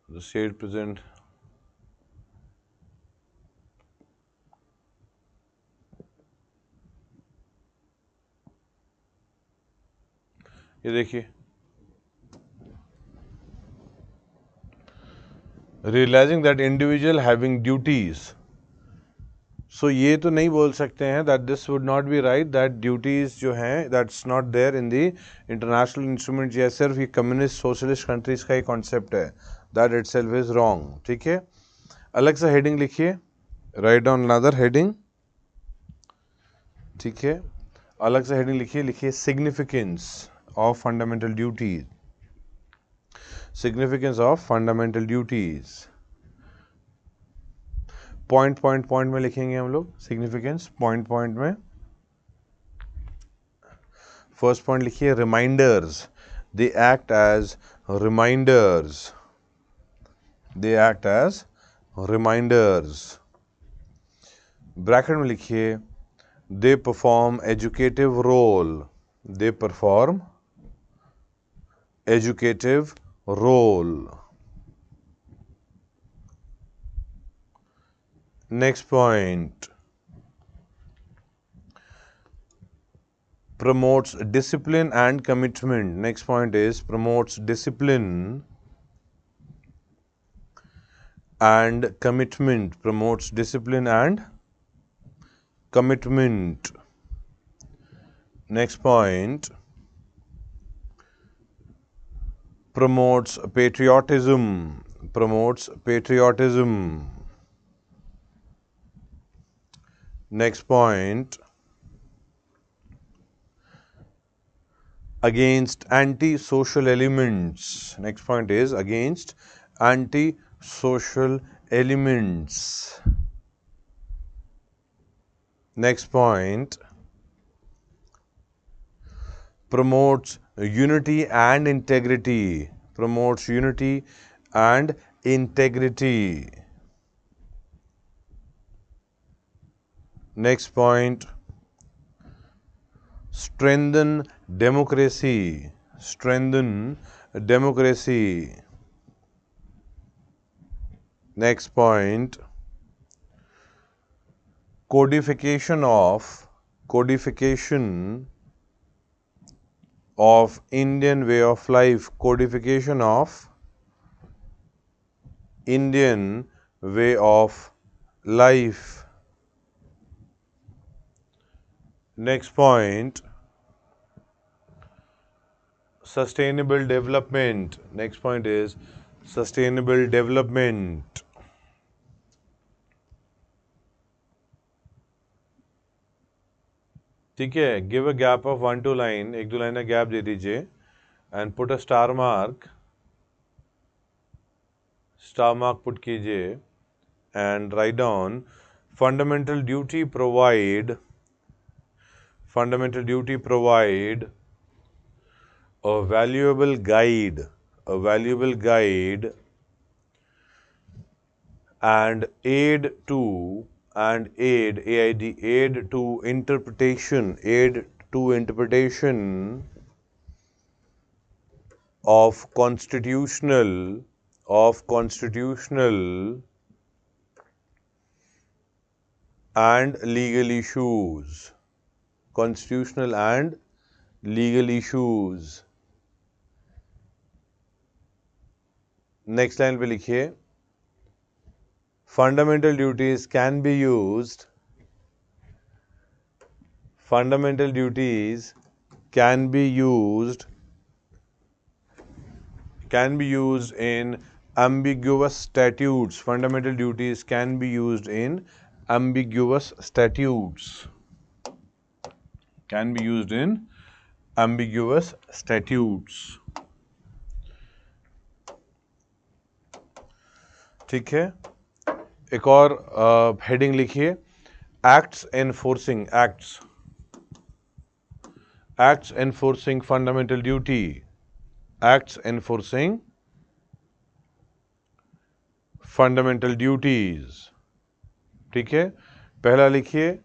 the state present, ये देखिए, realising that individual having duties, so ये तो नहीं बोल सकते हैं that this would not be right, that duties जो हैं that's not there in the international instrument, या सिर्फ ये कम्युनिस्ट सोशलिस्ट कंट्रीज का ही कॉन्सेप्ट है, दैट इटसेल्फ इज रॉन्ग। ठीक है, अलग सा हेडिंग लिखिए, राइट डाउन अनदर हेडिंग, ठीक है, अलग सा हेडिंग लिखिए significance of fundamental duties, point में लिखेंगे हम लोग सिग्निफिकेंस, पॉइंट में। फर्स्ट पॉइंट लिखिए reminders, they act as reminders, bracket में लिखिए they perform educative role, Next point, promotes discipline and commitment. Next point is promotes discipline and commitment, promotes discipline and commitment. Next point, promotes patriotism, promotes patriotism. Next point, against anti-social elements. Next point is against anti-social elements. Next point, promotes unity and integrity, promotes unity and integrity. Next point, strengthen democracy, strengthen democracy. Next point, codification of Indian way of life, codification of Indian way of life. Next point, sustainable development. Next point is sustainable development. ठीक है, give a gap of 1-2 line, एक दो line का gap दे दीजिए and put a star mark put कीजिए and write down fundamental duty provide a valuable guide and aid to interpretation of constitutional and legal issues, constitutional and legal issues. Next line पे लिखिए, fundamental duties can be used in ambiguous statutes. Fundamental duties can be used in ambiguous statutes. Can be used in ambiguous statutes. ठीक है, एक और heading लिखिए, acts enforcing fundamental duty, acts enforcing fundamental duties. ठीक है, पहला लिखिए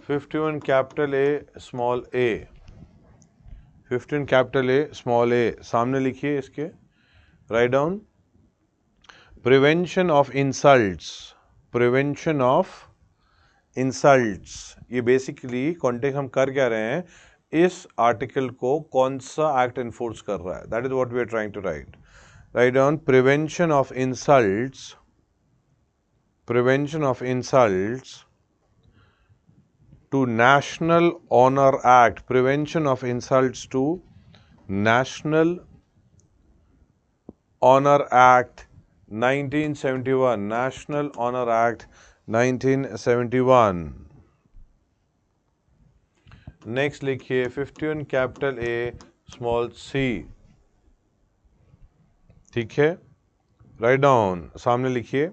51 capital A small A, 15 capital A small A, सामने लिखिए इसके, write down prevention of insults. ये बेसिकली कॉन्टेक्स्ट हम कर क्या रहे हैं, इस आर्टिकल को कौन सा एक्ट एनफोर्स कर रहा है, that is what we are trying to write. Right down prevention of insults to National Honor Act, prevention of insults to National Honor Act 1971, National Honor Act 1971. Next लिखिए 51 capital A small C. ठीक है, write down, सामने लिखिए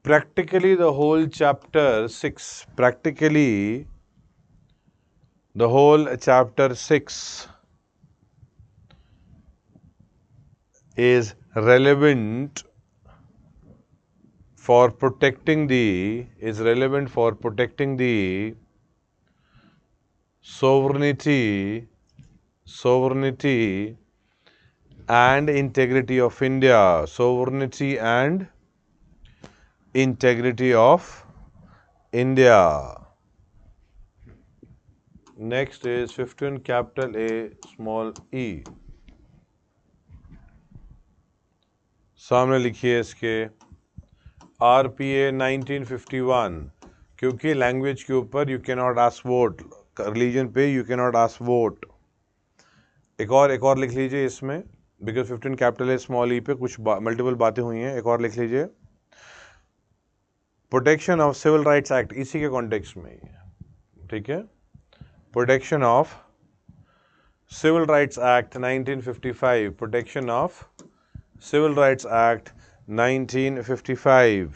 practically the whole chapter 6 is relevant for protecting the sovereignty and integrity of India, integrity of India. Next is 15 capital A small e. सामने लिखिए इसके RPA 1951, क्योंकि language के ऊपर you can not ask vote, religion पे you can not ask vote. एक और लिख लीजिए इसमें, बिकॉज 15 कैपिटल है, स्मॉल ई पे कुछ मल्टीपल बातें हुई हैं। एक और लिख लीजिए, protection of civil rights act, इसी के कॉन्टेक्स्ट में ही है, ठीक है। Protection of civil rights act 1955, protection of civil rights act 1955,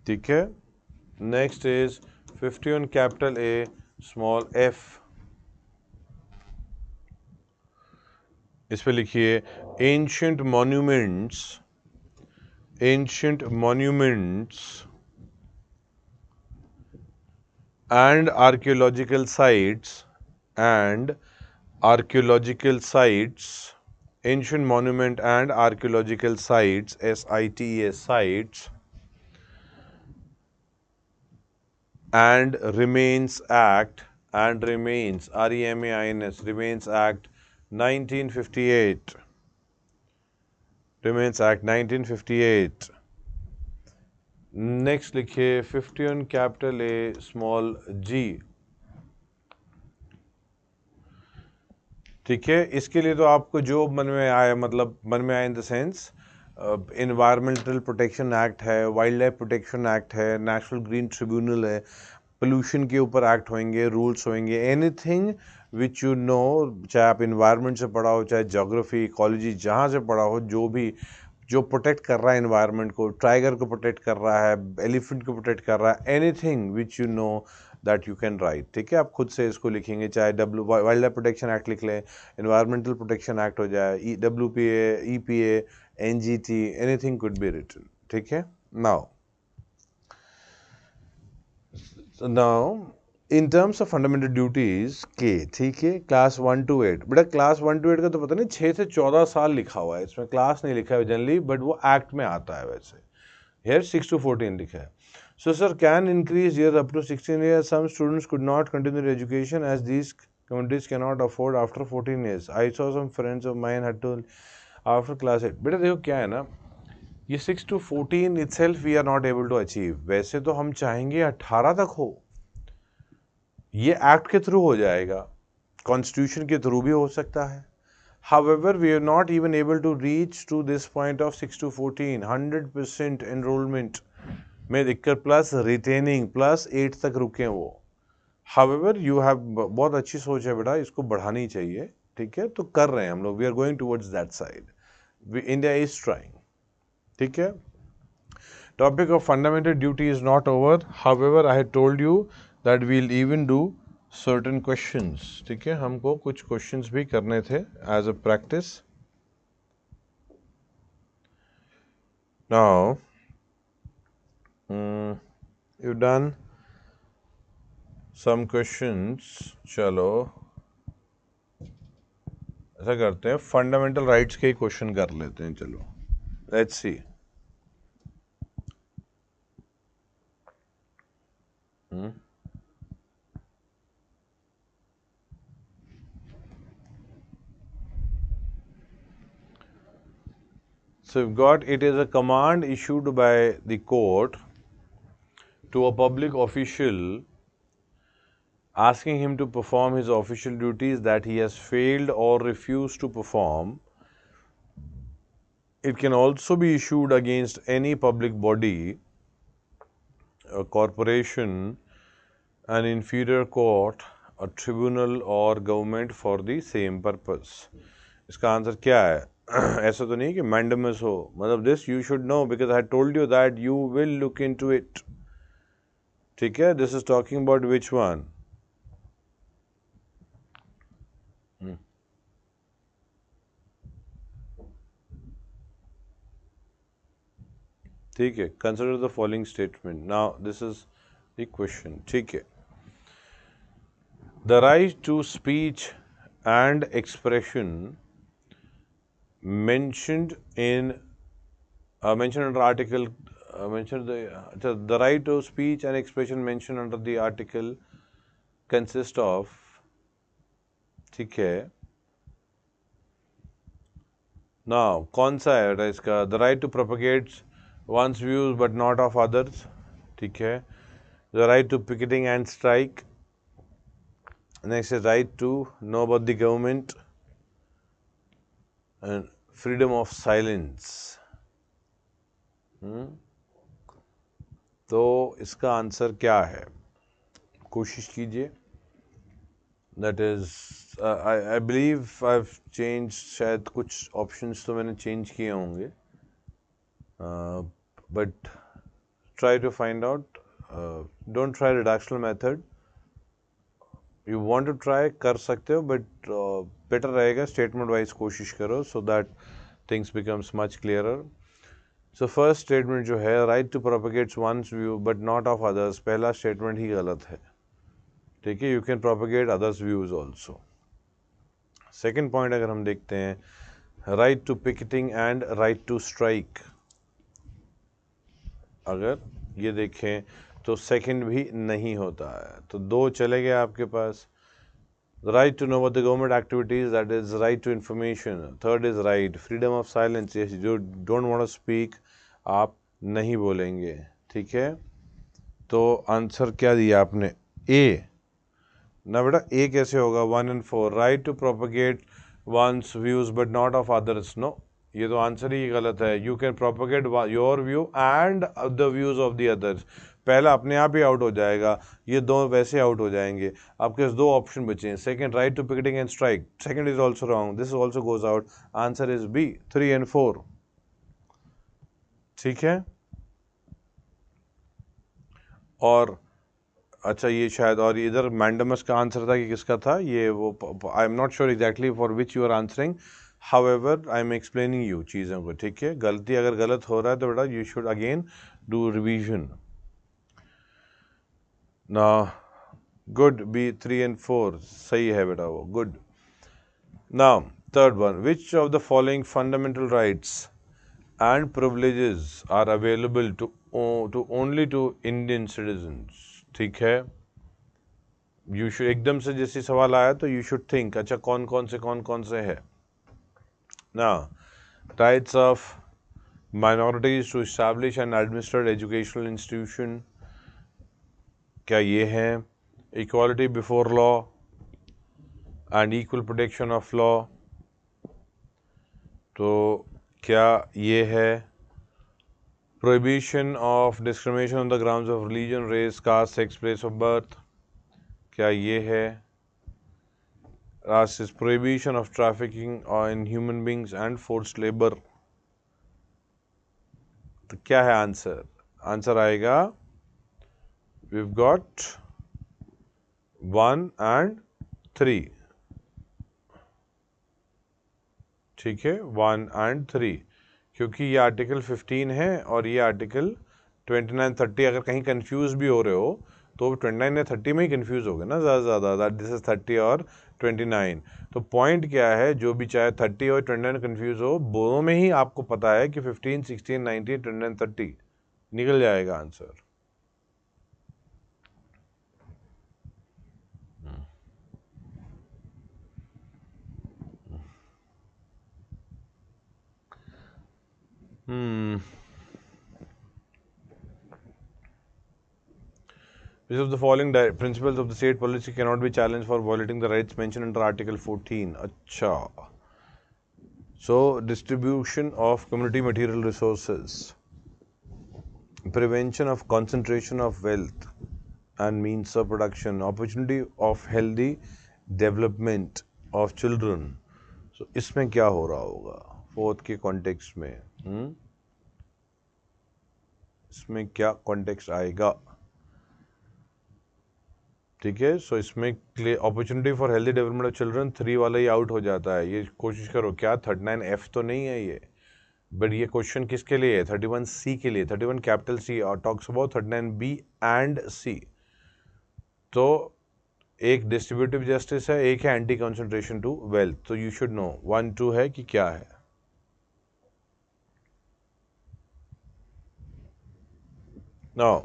ठीक है। Next is 51 capital A small F, इस पे लिखिए ancient monuments, ancient monuments and archaeological sites and archaeological sites, ancient monument and archaeological sites, SITES sites, and remains act, and remains REMAINS, remains act 1958, remains act 1958। Next लिखिए 51 capital A small जी, ठीक है। इसके लिए तो आपको जो मन में आया, मतलब मन में आया in the sense, environmental protection act है, वाइल्ड लाइफ प्रोटेक्शन एक्ट है, नेशनल ग्रीन ट्रिब्यूनल है, पोल्यूशन के ऊपर एक्ट होंगे, रूल्स होंगे, एनीथिंग विच यू नो, चाहे आप इन्वायरमेंट से पढ़ा हो, चाहे ज्योग्राफी इकोलॉजी जहाँ से पढ़ा हो, जो भी जो प्रोटेक्ट कर रहा है इन्वायरमेंट को, टाइगर को प्रोटेक्ट कर रहा है, एलिफेंट को प्रोटेक्ट कर रहा है, anything which you know that you can right, ठीक है। आप खुद से इसको लिखेंगे, चाहे वाइल्ड लाइफ प्रोटेक्शन एक्ट लिख लें, इन्वायरमेंटल प्रोटेक्शन एक्ट हो जाए, WPA, EPA, NGT, anything could be written, ठीक है। Now in terms of fundamental duties के, ठीक है, क्लास 1 to 8, बेटा क्लास 1 to 8 का तो पता नहीं, 6 से 14 साल लिखा हुआ है इसमें, क्लास नहीं लिखा है जनरली, बट वो एक्ट में आता है वैसे। Here 6 to 14 लिखा है। So sir, can increase years up to 16 years. Some students could not continue their education as these communities cannot afford after 14 years. I saw some friends of mine had to after class 8. बेटा देखो क्या है ना, ये 6 to 14 itself we are not able to achieve. वैसे तो हम चाहेंगे 18 तक हो, ये एक्ट के थ्रू हो जाएगा, कॉन्स्टिट्यूशन के थ्रू भी हो सकता है। However, we are not even able to reach to this point of 6 to 14, 100% enrollment में दिक्कत, प्लस रिटेनिंग, प्लस 8 तक रुके वो। However, you have बहुत अच्छी सोच है बेटा, इसको बढ़ानी चाहिए, ठीक है, तो कर रहे हैं हम लोग, we are going towards that side, India is trying, ठीक है। Topic of fundamental duty is not over. However, I had told you that we'll even do certain questions, ठीक है, हमको कुछ questions भी करने थे as a practice. Now, you've done some questions. चलो ऐसा करते हैं, फंडामेंटल राइट्स के ही क्वेश्चन कर लेते हैं, चलो let's see. So we've got, it is a command issued by the court to a public official asking him to perform his official duties that he has failed or refused to perform. It can also be issued against any public body, a corporation, an inferior court, a tribunal or government for the same purpose. इसका answer क्या है? ऐसा तो नहीं कि mandamus हो, मतलब this you should know because I told you that you will look into it, ठीक है। This is talking about which one? ठीक है, consider the following statement. Now this is the question, ठीक है। The right to speech and expression mentioned in mentioned under article the right to speech and expression mentioned under the article consist of, ठीक है, now कौन सा है बेटा इसका? The right to propagate one's views but not of others, ठीक है। The right to picketing and strike, next is right to know about the government and freedom of silence. तो इसका आंसर क्या है? कोशिश कीजिए। That is I believe I change, शायद कुछ ऑप्शंस तो मैंने चेंज किए होंगे, but try to find out. Don't try reductional method, you want to try कर सकते हो, बट बेटर रहेगा स्टेटमेंट वाइज कोशिश करो, so that things becomes much clearer. So first statement जो है, right to propagates one's view but not of others, पहला स्टेटमेंट ही गलत है, ठीक है। You can propagate others views also. Second point अगर हम देखते हैं, right to picketing and right to strike, अगर ये देखें तो सेकंड भी नहीं होता है, तो दो चले गए आपके पास। Right to know about the government activities, that is right to information. Third is right freedom of silence, जो डोंट वांट टू स्पीक, आप नहीं बोलेंगे, ठीक है। तो आंसर क्या दिया आपने? ए ना बेटा, ए कैसे होगा? 1 and 4, right to propagate one's views but not of others, no, ये तो आंसर ही गलत है। You can propagate your view and the views of the others, पहला अपने आप ही आउट हो जाएगा, ये दो वैसे आउट हो जाएंगे। आपके पास दो ऑप्शन बचे हैं। Second, right to picketing and strike, second is also wrong, this also goes out, answer is B 3 and 4, ठीक है। और अच्छा, ये शायद, और इधर मैंडमस का आंसर था कि किसका था ये, वो I am not sure exactly for which you are answering, however I am explaining you चीज़ों को, ठीक है। गलती अगर गलत हो रहा है तो बेटा you should again do revision ना। गुड, बी 3 and 4 सही है बेटा वो, good. Now third one, which of the following fundamental rights and privileges are available to only to Indian citizens, ठीक है। यू शुड, एकदम से जैसे सवाल आया तो यू शुड थिंक, अच्छा कौन कौन से है ना। Rights of minorities to establish and administrate educational institution, क्या ये है? Equality before law and equal protection of law, तो क्या ये है? Prohibition of discrimination on the grounds of religion, race, caste, sex, place of birth, क्या ये है? Last is prohibition of trafficking in human beings and forced labor, तो क्या है आंसर? आंसर आएगा, we've got 1 and 3, ठीक है, 1 and 3, क्योंकि ये आर्टिकल 15 है और ये आर्टिकल 29, 30, अगर कहीं कंफ्यूज भी हो रहे हो तो 29 या 30 में ही कंफ्यूज हो गए ना ज़्यादा, दिस इज 30 और 29। तो पॉइंट क्या है, जो भी चाहे 30 और 29 कंफ्यूज हो, दोनों में ही आपको पता है कि 15, 16, 19, 29, 30 निकल जाएगा answer. Which of the following principles of the state policy cannot be challenged for violating the rights mentioned under Article 14? अच्छा, so distribution of community material resources, prevention of concentration of wealth and means of production, opportunity of healthy development of children. So इसमें क्या हो रहा होगा fourth के context में? इसमें क्या कॉन्टेक्स्ट आएगा? ठीक है, सो इसमें opportunity for healthy development of children 3 वाला ही आउट हो जाता है। ये कोशिश करो, क्या 39F तो नहीं है ये, बट ये क्वेश्चन किसके लिए है? 31C के लिए, 31 कैपिटल C और talks about 39B and C। तो एक डिस्ट्रीब्यूटिव जस्टिस है, एक है एंटी कंसंट्रेशन टू वेल्थ, तो यू शुड नो 1, 2 है कि क्या है। Now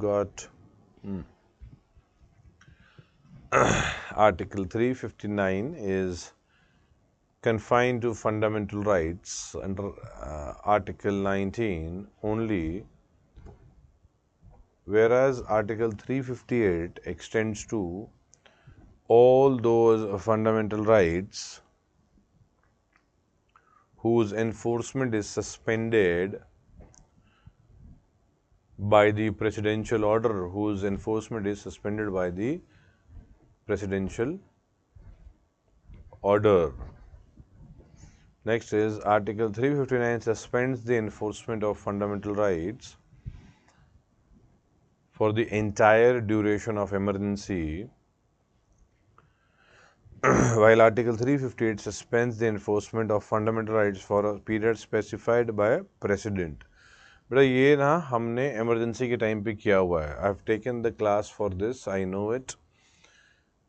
got Article 359 is confined to fundamental rights under Article 19 only, whereas Article 358 extends to all those fundamental rights whose enforcement is suspended by the presidential order, whose enforcement is suspended by the presidential order. Next is Article 359 suspends the enforcement of fundamental rights for the entire duration of emergency, while Article 358 suspends the enforcement of fundamental rights for a period specified by President. बेटा ये ना हमने emergency के time पे किया हुआ है. I've taken the class for this, I know it.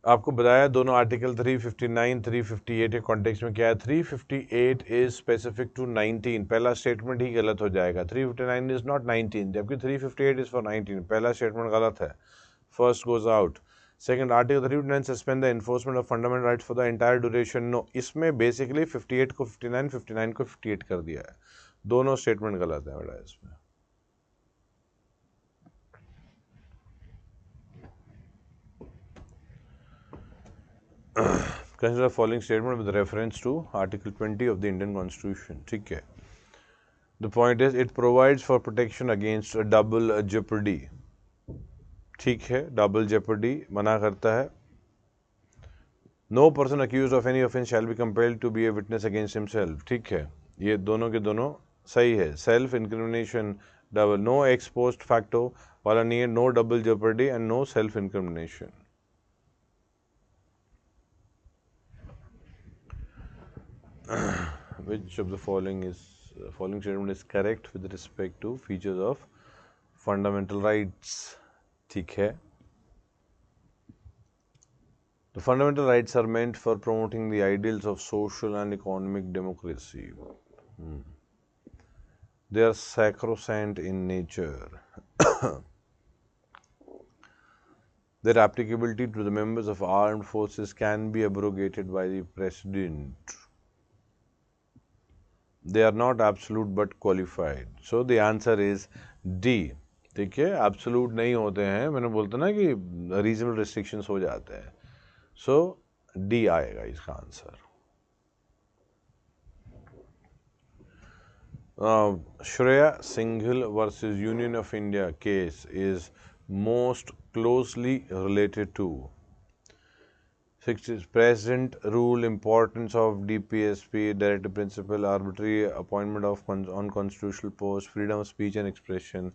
आपको बताया दोनों आर्टिकल 359, 358 के कॉन्टेक्स्ट में क्या है. 358 इज स्पेसिफिक टू 19. पहला स्टेटमेंट ही गलत हो जाएगा. 359 इज नॉट 19, जबकि 358 इज फॉर 19. पहला स्टेटमेंट गलत है. First goes out. Second, article 359 suspend the enforcement of fundamental rights for the entire duration. No, इसमें बेसिकली 58 को 59, 59 को 58 कर दिया है. दोनों स्टेटमेंट गलत है बेटा इसमें. Consider the following statement with reference to Article 20 of the Indian Constitution. ठीक है. The point is it provides for protection against a double jeopardy. ठीक है, double jeopardy मना करता है. No person accused of any offence shall be compelled to be a witness against himself. ठीक है, ये दोनों के दोनों सही है. Self incrimination double, no ex post facto वाला नहीं है. No double jeopardy and no self incrimination. Which of the following statement is correct with respect to features of fundamental rights? ठीक है. The fundamental rights are meant for promoting the ideals of social and economic democracy. They are sacrosanct in nature. Their applicability to the members of armed forces can be abrogated by the President. They are not absolute but qualified. So the answer is D. ठीक है, absolute नहीं होते हैं. मैंने बोलता ना कि reasonable restrictions हो जाते हैं. So D आएगा इसका answer. Shreya Singhal versus Union of India case is most closely related to President rule, importance of DPSP, directive principle, arbitrary appointment of unconstitutional post, freedom of speech and expression.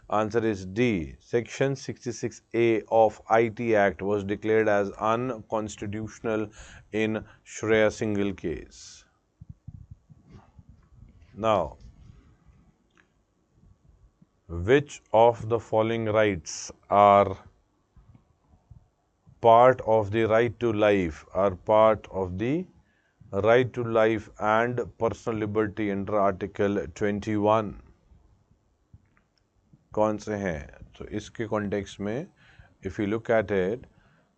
Answer is D. Section 66A of IT Act was declared as unconstitutional in Shreya Singhal case. Now, which of the following rights are part of the right to life, are part of the right to life and personal liberty under Article 21? कौन से हैं? तो इसके context में if you look at it,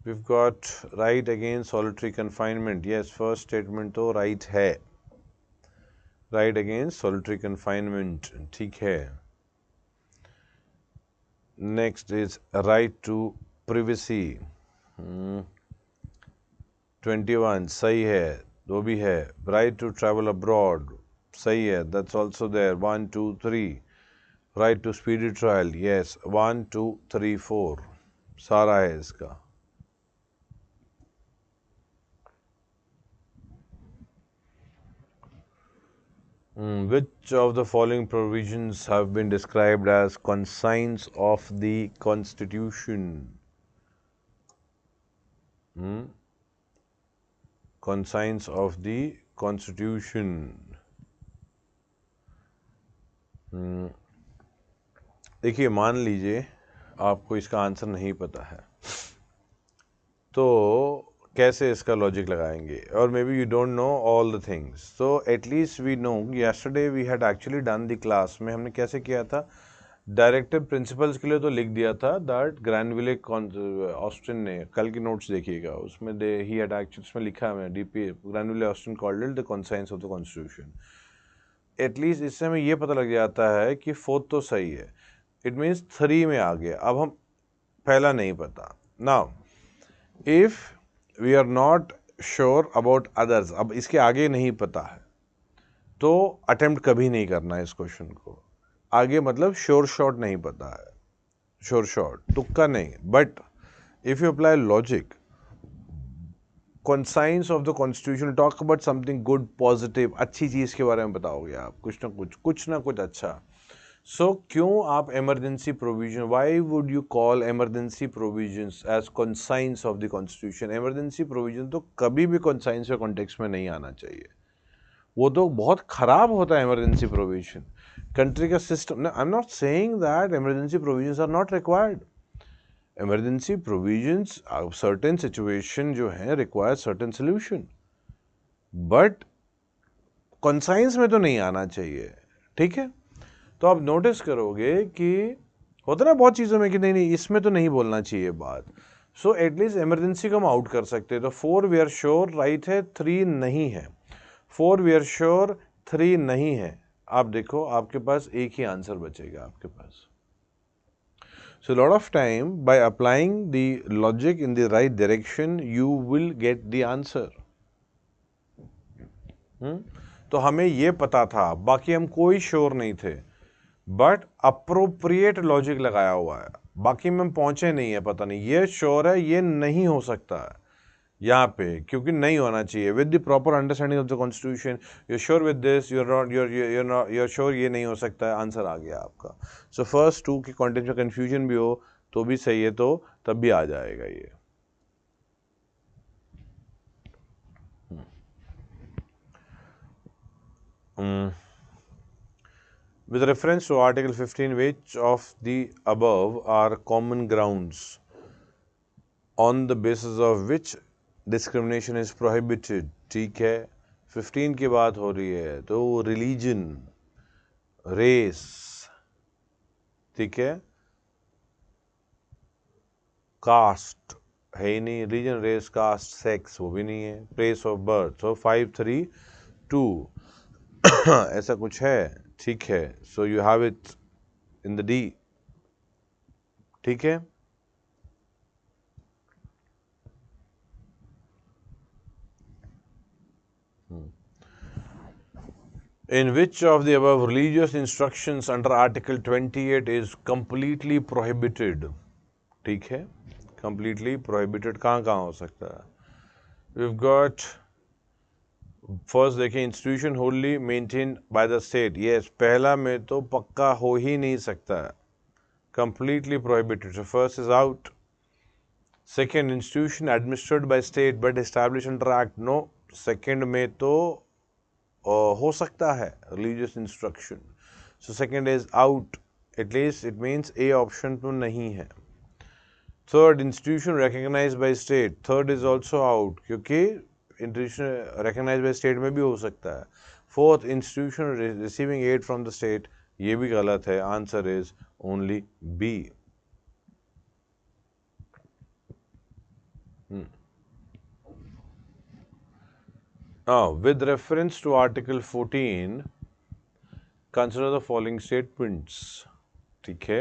we've got right against solitary confinement. Yes, first statement तो right है. Right against solitary confinement, ठीक है. Next is right to privacy. 21 सही है, वो भी है. Right to travel abroad सही है, that's also there. 1, 2, 3. Right to speedy trial, yes. 1, 2, 3, 4 सारा है इसका. Which of the following provisions have been described as conscience of the Constitution? Conscience of the Constitution. देखिए, मान लीजिए आपको इसका आंसर नहीं पता है, तो कैसे इसका लॉजिक लगाएंगे? और may be you don't know all the things. So at least we know. Yesterday we had actually done the class में हमने कैसे किया था. डायरेक्टिव प्रिंसिपल्स के लिए तो लिख दिया था दैट ग्रैनविले ऑस्टिन ने, कल की नोट्स देखिएगा उसमें दे ही हैड एक्चुअली, उसमें लिखा है DP Granville Austin called it the conscience of the constitution. At least इससे हमें ये पता लग जाता है कि फोर्थ तो सही है, इट मीन्स 3 में आ गया। अब हम पहला नहीं पता। Now if we are not sure about others, अब इसके आगे नहीं पता है तो अटेम्प्ट कभी नहीं करना है इस क्वेश्चन को। आगे मतलब श्योर शॉट नहीं पता है, श्योर शॉट तुक्का नहीं। But if you apply logic, conscience of the constitution talk about something good, positive, अच्छी चीज के बारे में बताओगे आप, कुछ ना कुछ अच्छा। सो क्यों आप emergency provision, why would you call emergency provisions as conscience of the constitution? Emergency provision तो कभी भी कॉन्साइंस के कॉन्टेक्स्ट में नहीं आना चाहिए, वो तो बहुत खराब होता है इमरजेंसी प्रोविजन कंट्री का system. I am not saying that emergency provisions are not required. Emergency provisions certain situation जो है require certain solution, but conscience में तो नहीं आना चाहिए, ठीक है। तो आप नोटिस करोगे कि होता ना बहुत चीज़ों में कि नहीं नहीं इसमें तो नहीं बोलना चाहिए बात। सो एटलीस्ट इमरजेंसी को हम आउट कर सकते हैं। तो 4 वी आर श्योर राइट है, 3 नहीं है। 4 वी आर श्योर, 3 नहीं है। आप देखो आपके पास एक ही आंसर बचेगा आपके पास। So a lot of time by applying the logic in the right direction you will get the answer. तो हमें ये पता था, बाकी हम कोई श्योर नहीं थे, बट अप्रोप्रिएट लॉजिक लगाया हुआ है, बाकी में हम पहुंचे नहीं है, पता नहीं ये श्योर है ये नहीं हो सकता है यहाँ पे, क्योंकि नहीं होना चाहिए। With the proper understanding of the constitution you sure with this, you are sure ये नहीं हो सकता है, आंसर आ गया आपका। सो फर्स्ट 2 की कॉन्टेंट में कंफ्यूजन भी हो तो भी सही है, तो तब भी आ जाएगा ये। With reference to Article 15, which of the above are common grounds on the basis of which discrimination is prohibited? ठीक है, 15 की बात हो रही है तो रिलीजन, रेस, ठीक है, कास्ट है ही नहीं, रिलीजन, रेस, कास्ट, सेक्स वो भी नहीं है, प्लेस ऑफ बर्थ। सो 5, 3, 2 ऐसा कुछ है, ठीक है। So you have it in the D, ठीक है। In which of the above religious instructions under Article 28 is completely prohibited? ठीक है, completely prohibited कहाँ हो सकता है? We've got फर्स्ट देखिए, institution wholly maintain by the state. Yes, पहला में तो पक्का हो ही नहीं सकता है, completely prohibited. So first is out. Second, institution administered by state but establish under act. No, second में तो हो सकता है religious instruction, so second is out. At least it means a option तो नहीं है। Third, institution recognised by state. Third is also out, क्योंकि institution recognise bye state में भी हो सकता है। Fourth, institution receiving aid from the state, ये भी गलत है। Answer is only B. Now, with reference to Article 14, consider the following statements. ठीक है,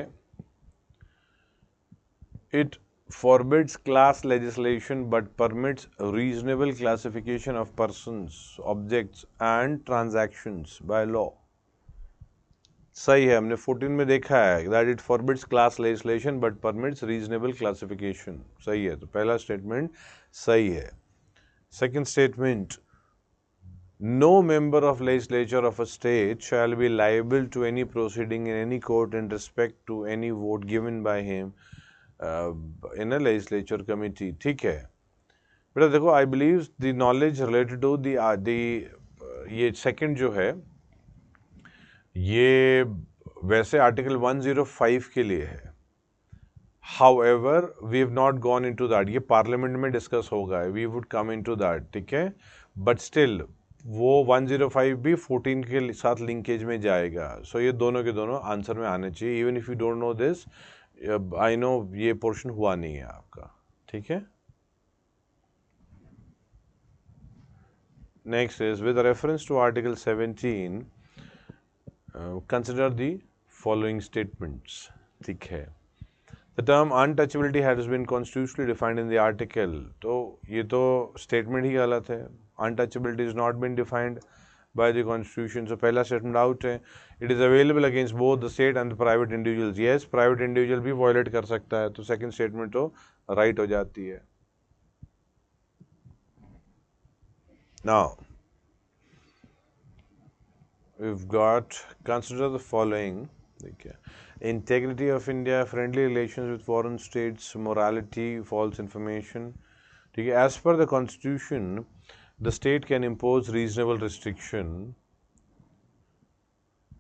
it forbids class legislation but permits reasonable classification of persons, objects and transactions by law. सही है, हमने 14 में देखा है that it forbids class legislation but permits reasonable classification. सही है, तो पहला स्टेटमेंट सही है। Second statement, no member of legislature of a state shall be liable to any proceeding in any court in respect to any vote given by him in a legislature committee. ठीक है बेटा, देखो I believe the knowledge related to the ये second जो है ये वैसे article 105 के लिए है। However, we have not gone into that. ये पार्लियामेंट में डिस्कस होगा, we would come into that, ठीक है। बट स्टिल वो 105 भी 14 के साथ लिंकेज में जाएगा। सो ये दोनों के दोनों आंसर में आने चाहिए। Even if you don't know this, I know ये पोर्शन हुआ नहीं है आपका, ठीक है। Next is with reference to article 17 consider the following statements, ठीक है। The term untouchability has been constitutionally defined in the article, तो ये तो स्टेटमेंट ही गलत है। Untouchability is not been defined by the constitution, so पहला स्टेटमेंट आउट है। It is available against both the state and the private individuals, yes private individual भी violet कर सकता है, तो सेकंड स्टेटमेंट तो राइट हो जाती है। Now we've got consider the following, okay. Integrity of India, friendly relations with foreign states, morality, false information, okay. As per the constitution, the state can impose reasonable restriction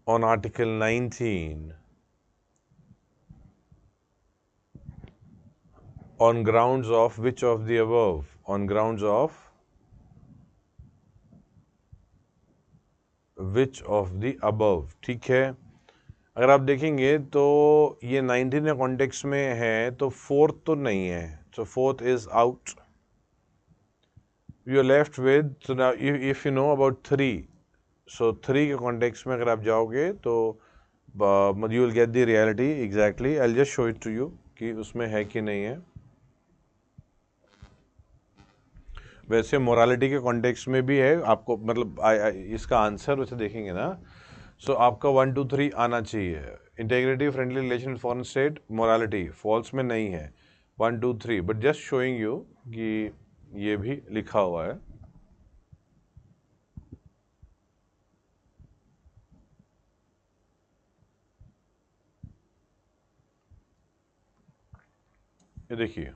on article 19 on grounds of which of the above, on grounds of which of the above, ठीक है। अगर आप देखेंगे तो ये 19 के context में है, तो फोर्थ तो नहीं है, so fourth is out. You are left with, so now if you know about 3, so 3 के कॉन्टेक्स्ट में अगर आप जाओगे तो you will get the reality exactly. I'll just show it to you कि उसमें है कि नहीं है। वैसे मोरालिटी के कॉन्टेक्स्ट में भी है, आपको मतलब इसका आंसर वैसे देखेंगे ना, सो आपका 1 2 3 आना चाहिए। Integrity, friendly relation, foreign state, morality falls में नहीं है 1 2 3, बट जस्ट शोइंग यू कि ये भी लिखा हुआ है। ये देखिए,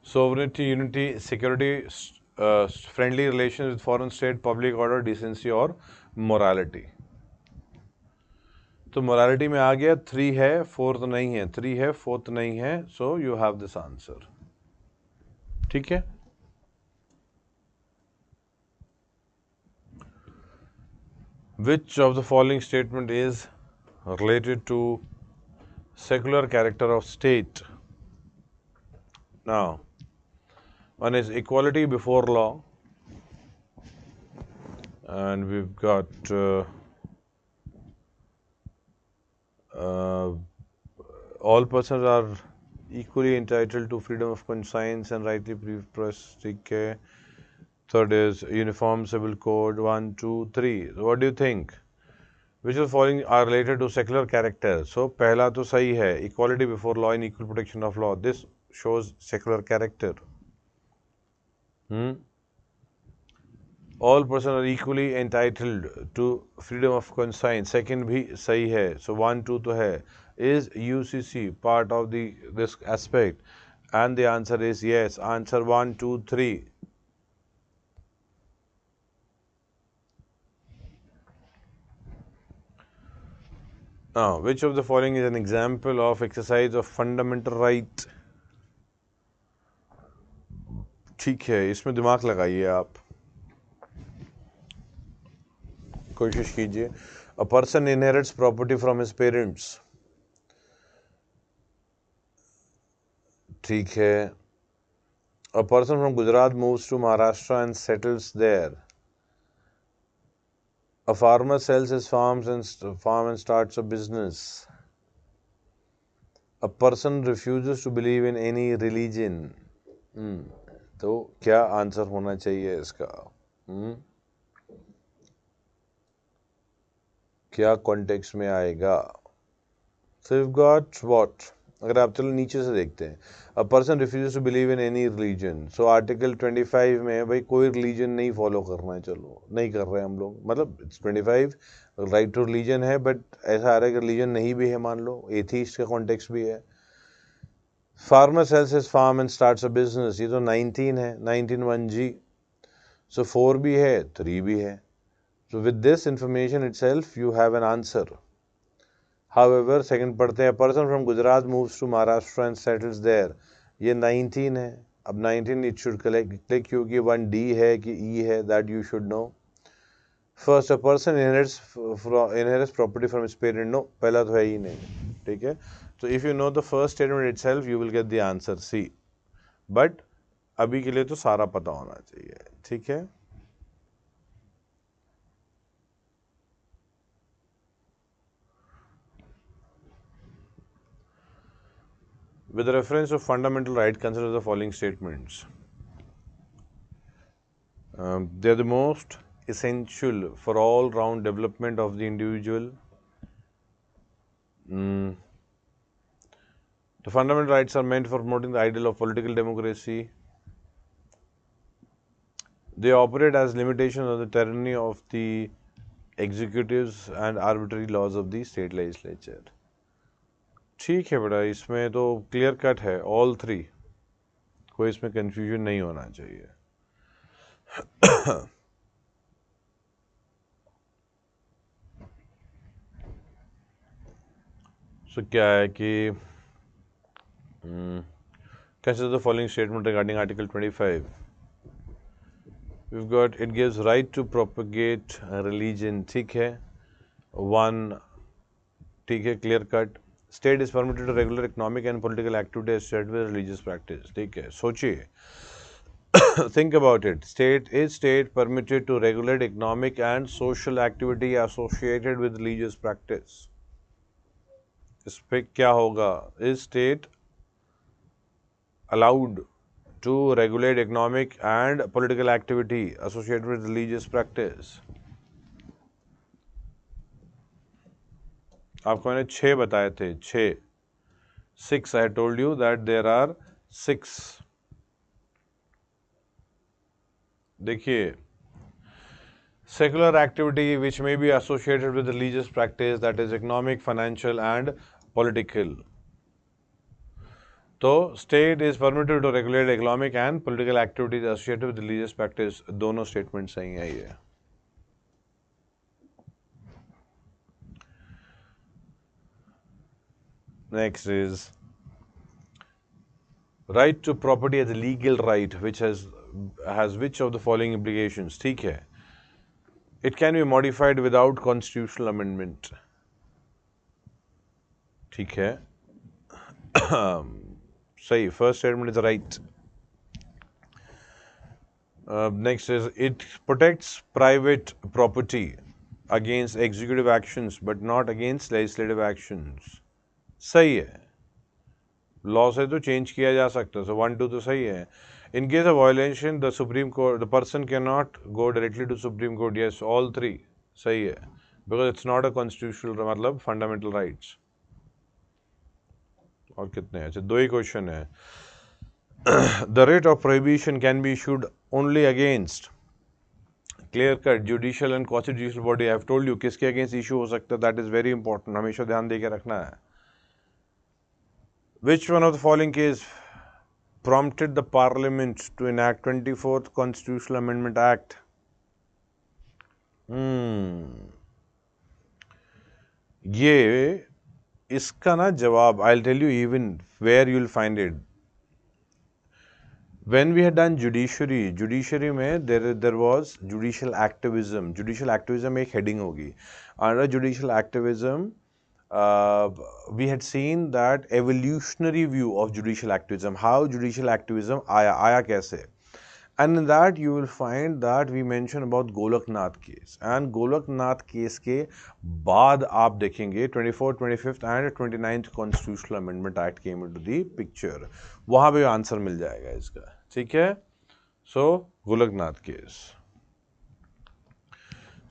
sovereignty, unity, security, friendly relation with foreign state, public order, decency और मोरालिटी। तो मोरालिटी में आ गया, 3 है, 4 नहीं है, 3 है, 4 नहीं है, so you have this answer, ठीक है। Which of the following statement is related to secular character of state? Now, one is equality before law, and we've got all persons are equally entitled to freedom of conscience and right to free press, ठीक है। Third is uniform civil code, 1 2 3. So what do you think? Which of the following are related to secular character? So पहला तो सही है, equality before law and equal protection of law. This shows secular character. All persons are equally entitled to freedom of conscience. Second भी सही है. So 1 2 तो है. Is UCC part of this aspect? And the answer is yes. Answer 1 2 3. Now, which of the following is an example of exercise of fundamental right? ठीक है, इसमें दिमाग लगाइए आप, कोशिश कीजिए। A person inherits property from his parents, ठीक है। A person from Gujarat moves to Maharashtra and settles there. A farmer sells his farm and starts a business. A person refuses to believe in any religion. तो क्या answer होना चाहिए इसका? क्या context में आएगा? So you've got what? अगर आप चलो नीचे से देखते हैं, a person refuse to believe in any religion. So article 25 में भाई कोई रिलीजन नहीं फॉलो करना है, चलो नहीं कर रहे हैं हम लोग, मतलब इट्स 25 राइट टू रिलीजन है, बट ऐसा आ रहा है कि रिलीजन नहीं भी है, मान लो एथीस्ट का कॉन्टेक्स्ट भी है। Farmer sells his farm and starts a business, ये तो 19 है, 19 1G। सो 4 भी है, 3 भी है। So with this information itself you have an answer. However, second पढ़ते हैं, person from Gujarat moves to Maharashtra and settles there, ये 19 है। अब 19 इट शुड क्लिक क्योंकि 1D है कि E है, that you should know. First, a person inherits property from his parent, no, पहला तो है ही नहीं, ठीक है। तो if you know the first statement itself you will get the answer C, but अभी के लिए तो सारा पता होना चाहिए, ठीक है। With reference to fundamental right, consider the following statements. They are the most essential for all-round development of the individual. The fundamental rights are meant for promoting the ideal of political democracy. They operate as limitations on the tyranny of the executives and arbitrary laws of the state legislature. ठीक है बेटा, इसमें तो clear cut है all three, कोई इसमें confusion नहीं होना चाहिए। सो क्या है कि consider the following statement regarding Article 25. We've got, it gives right to propagate religion, ठीक है, one, ठीक है, clear cut. State is permitted to regulate economic and political activity associated with religious practice, ठीक है, सोचिए, think about it. State permitted to regulate economic and social activity associated with religious practice? इस पे क्या होगा? Is state allowed to regulate economic and political activity associated with religious practice? आपको मैंने 6 बताए थे, 6, 6, I told you that there are 6. देखिए, secular activity which may be associated with religious practice, that is economic, financial and political. तो state is permitted to regulate economic and political activities associated with religious practice, दोनों statement सही है ये। Next is right to property as a legal right which has which of the following implications? ठीक है, it can be modified without constitutional amendment, ठीक है, सही, first statement is right. Next is it protects private property against executive actions but not against legislative actions, सही है, law से तो change किया जा सकता है, सो 1 2 तो सही है। In case of violation the supreme court, the person can not go directly to supreme court, yes, all 3 सही है, because it's not a constitutional, मतलब फंडामेंटल राइट्स। और कितने, अच्छा 2 ही क्वेश्चन है। The writ of prohibition can be issued only against, clear cut, judicial and constitutional body. I have told you किसके against issue हो सकता है, दैट इज वेरी इंपॉर्टेंट, हमेशा ध्यान दे के रखना है। Which one of the following case prompted the Parliament to enact 24th Constitutional Amendment Act? ये इसका ना जवाब, I'll tell you even where you'll find it. When we had done judiciary में there was judicial activism. Judicial activism एक heading होगी. Under judicial activism, we had seen that evolutionary view of judicial activism, how judicial activism आया कैसे, and in that you will find that we mention about Golaknath case, and Golaknath case के बाद आप देखेंगे 24th, 25th and 29th Constitutional Amendment Act came into the picture, वहाँ पे answer मिल जाएगा इसका, ठीक है। So Golaknath case.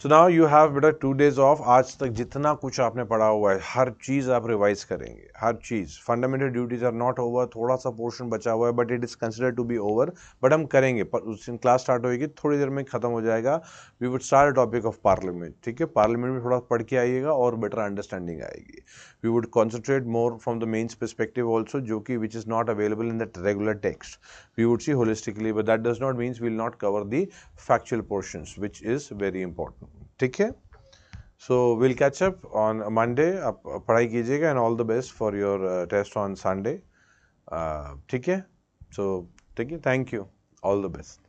So now you have बेटा 2 days ऑफ, आज तक जितना कुछ आपने पढ़ा हुआ है हर चीज़ आप रिवाइज करेंगे, हर चीज़। Fundamental duties are not over, थोड़ा सा पोर्शन बचा हुआ है but it is considered to be over, but हम करेंगे, उस दिन क्लास स्टार्ट होगी थोड़ी देर में ख़त्म हो जाएगा। We would start topic of parliament, ठीक है, पार्लियामेंट में थोड़ा पढ़ के आइएगा और बेटर अंडरस्टैंडिंग आएगी। We would concentrate more from the mains perspective also, जो कि which is not available in that regular text, we would see holistically, but that does not means we will not cover the factual portions which is very important, ठीक है। So we'll catch up on Monday. आप पढ़ाई कीजिएगा and all the best for your test on Sunday. ठीक है, so ठीक है, thank you, all the best.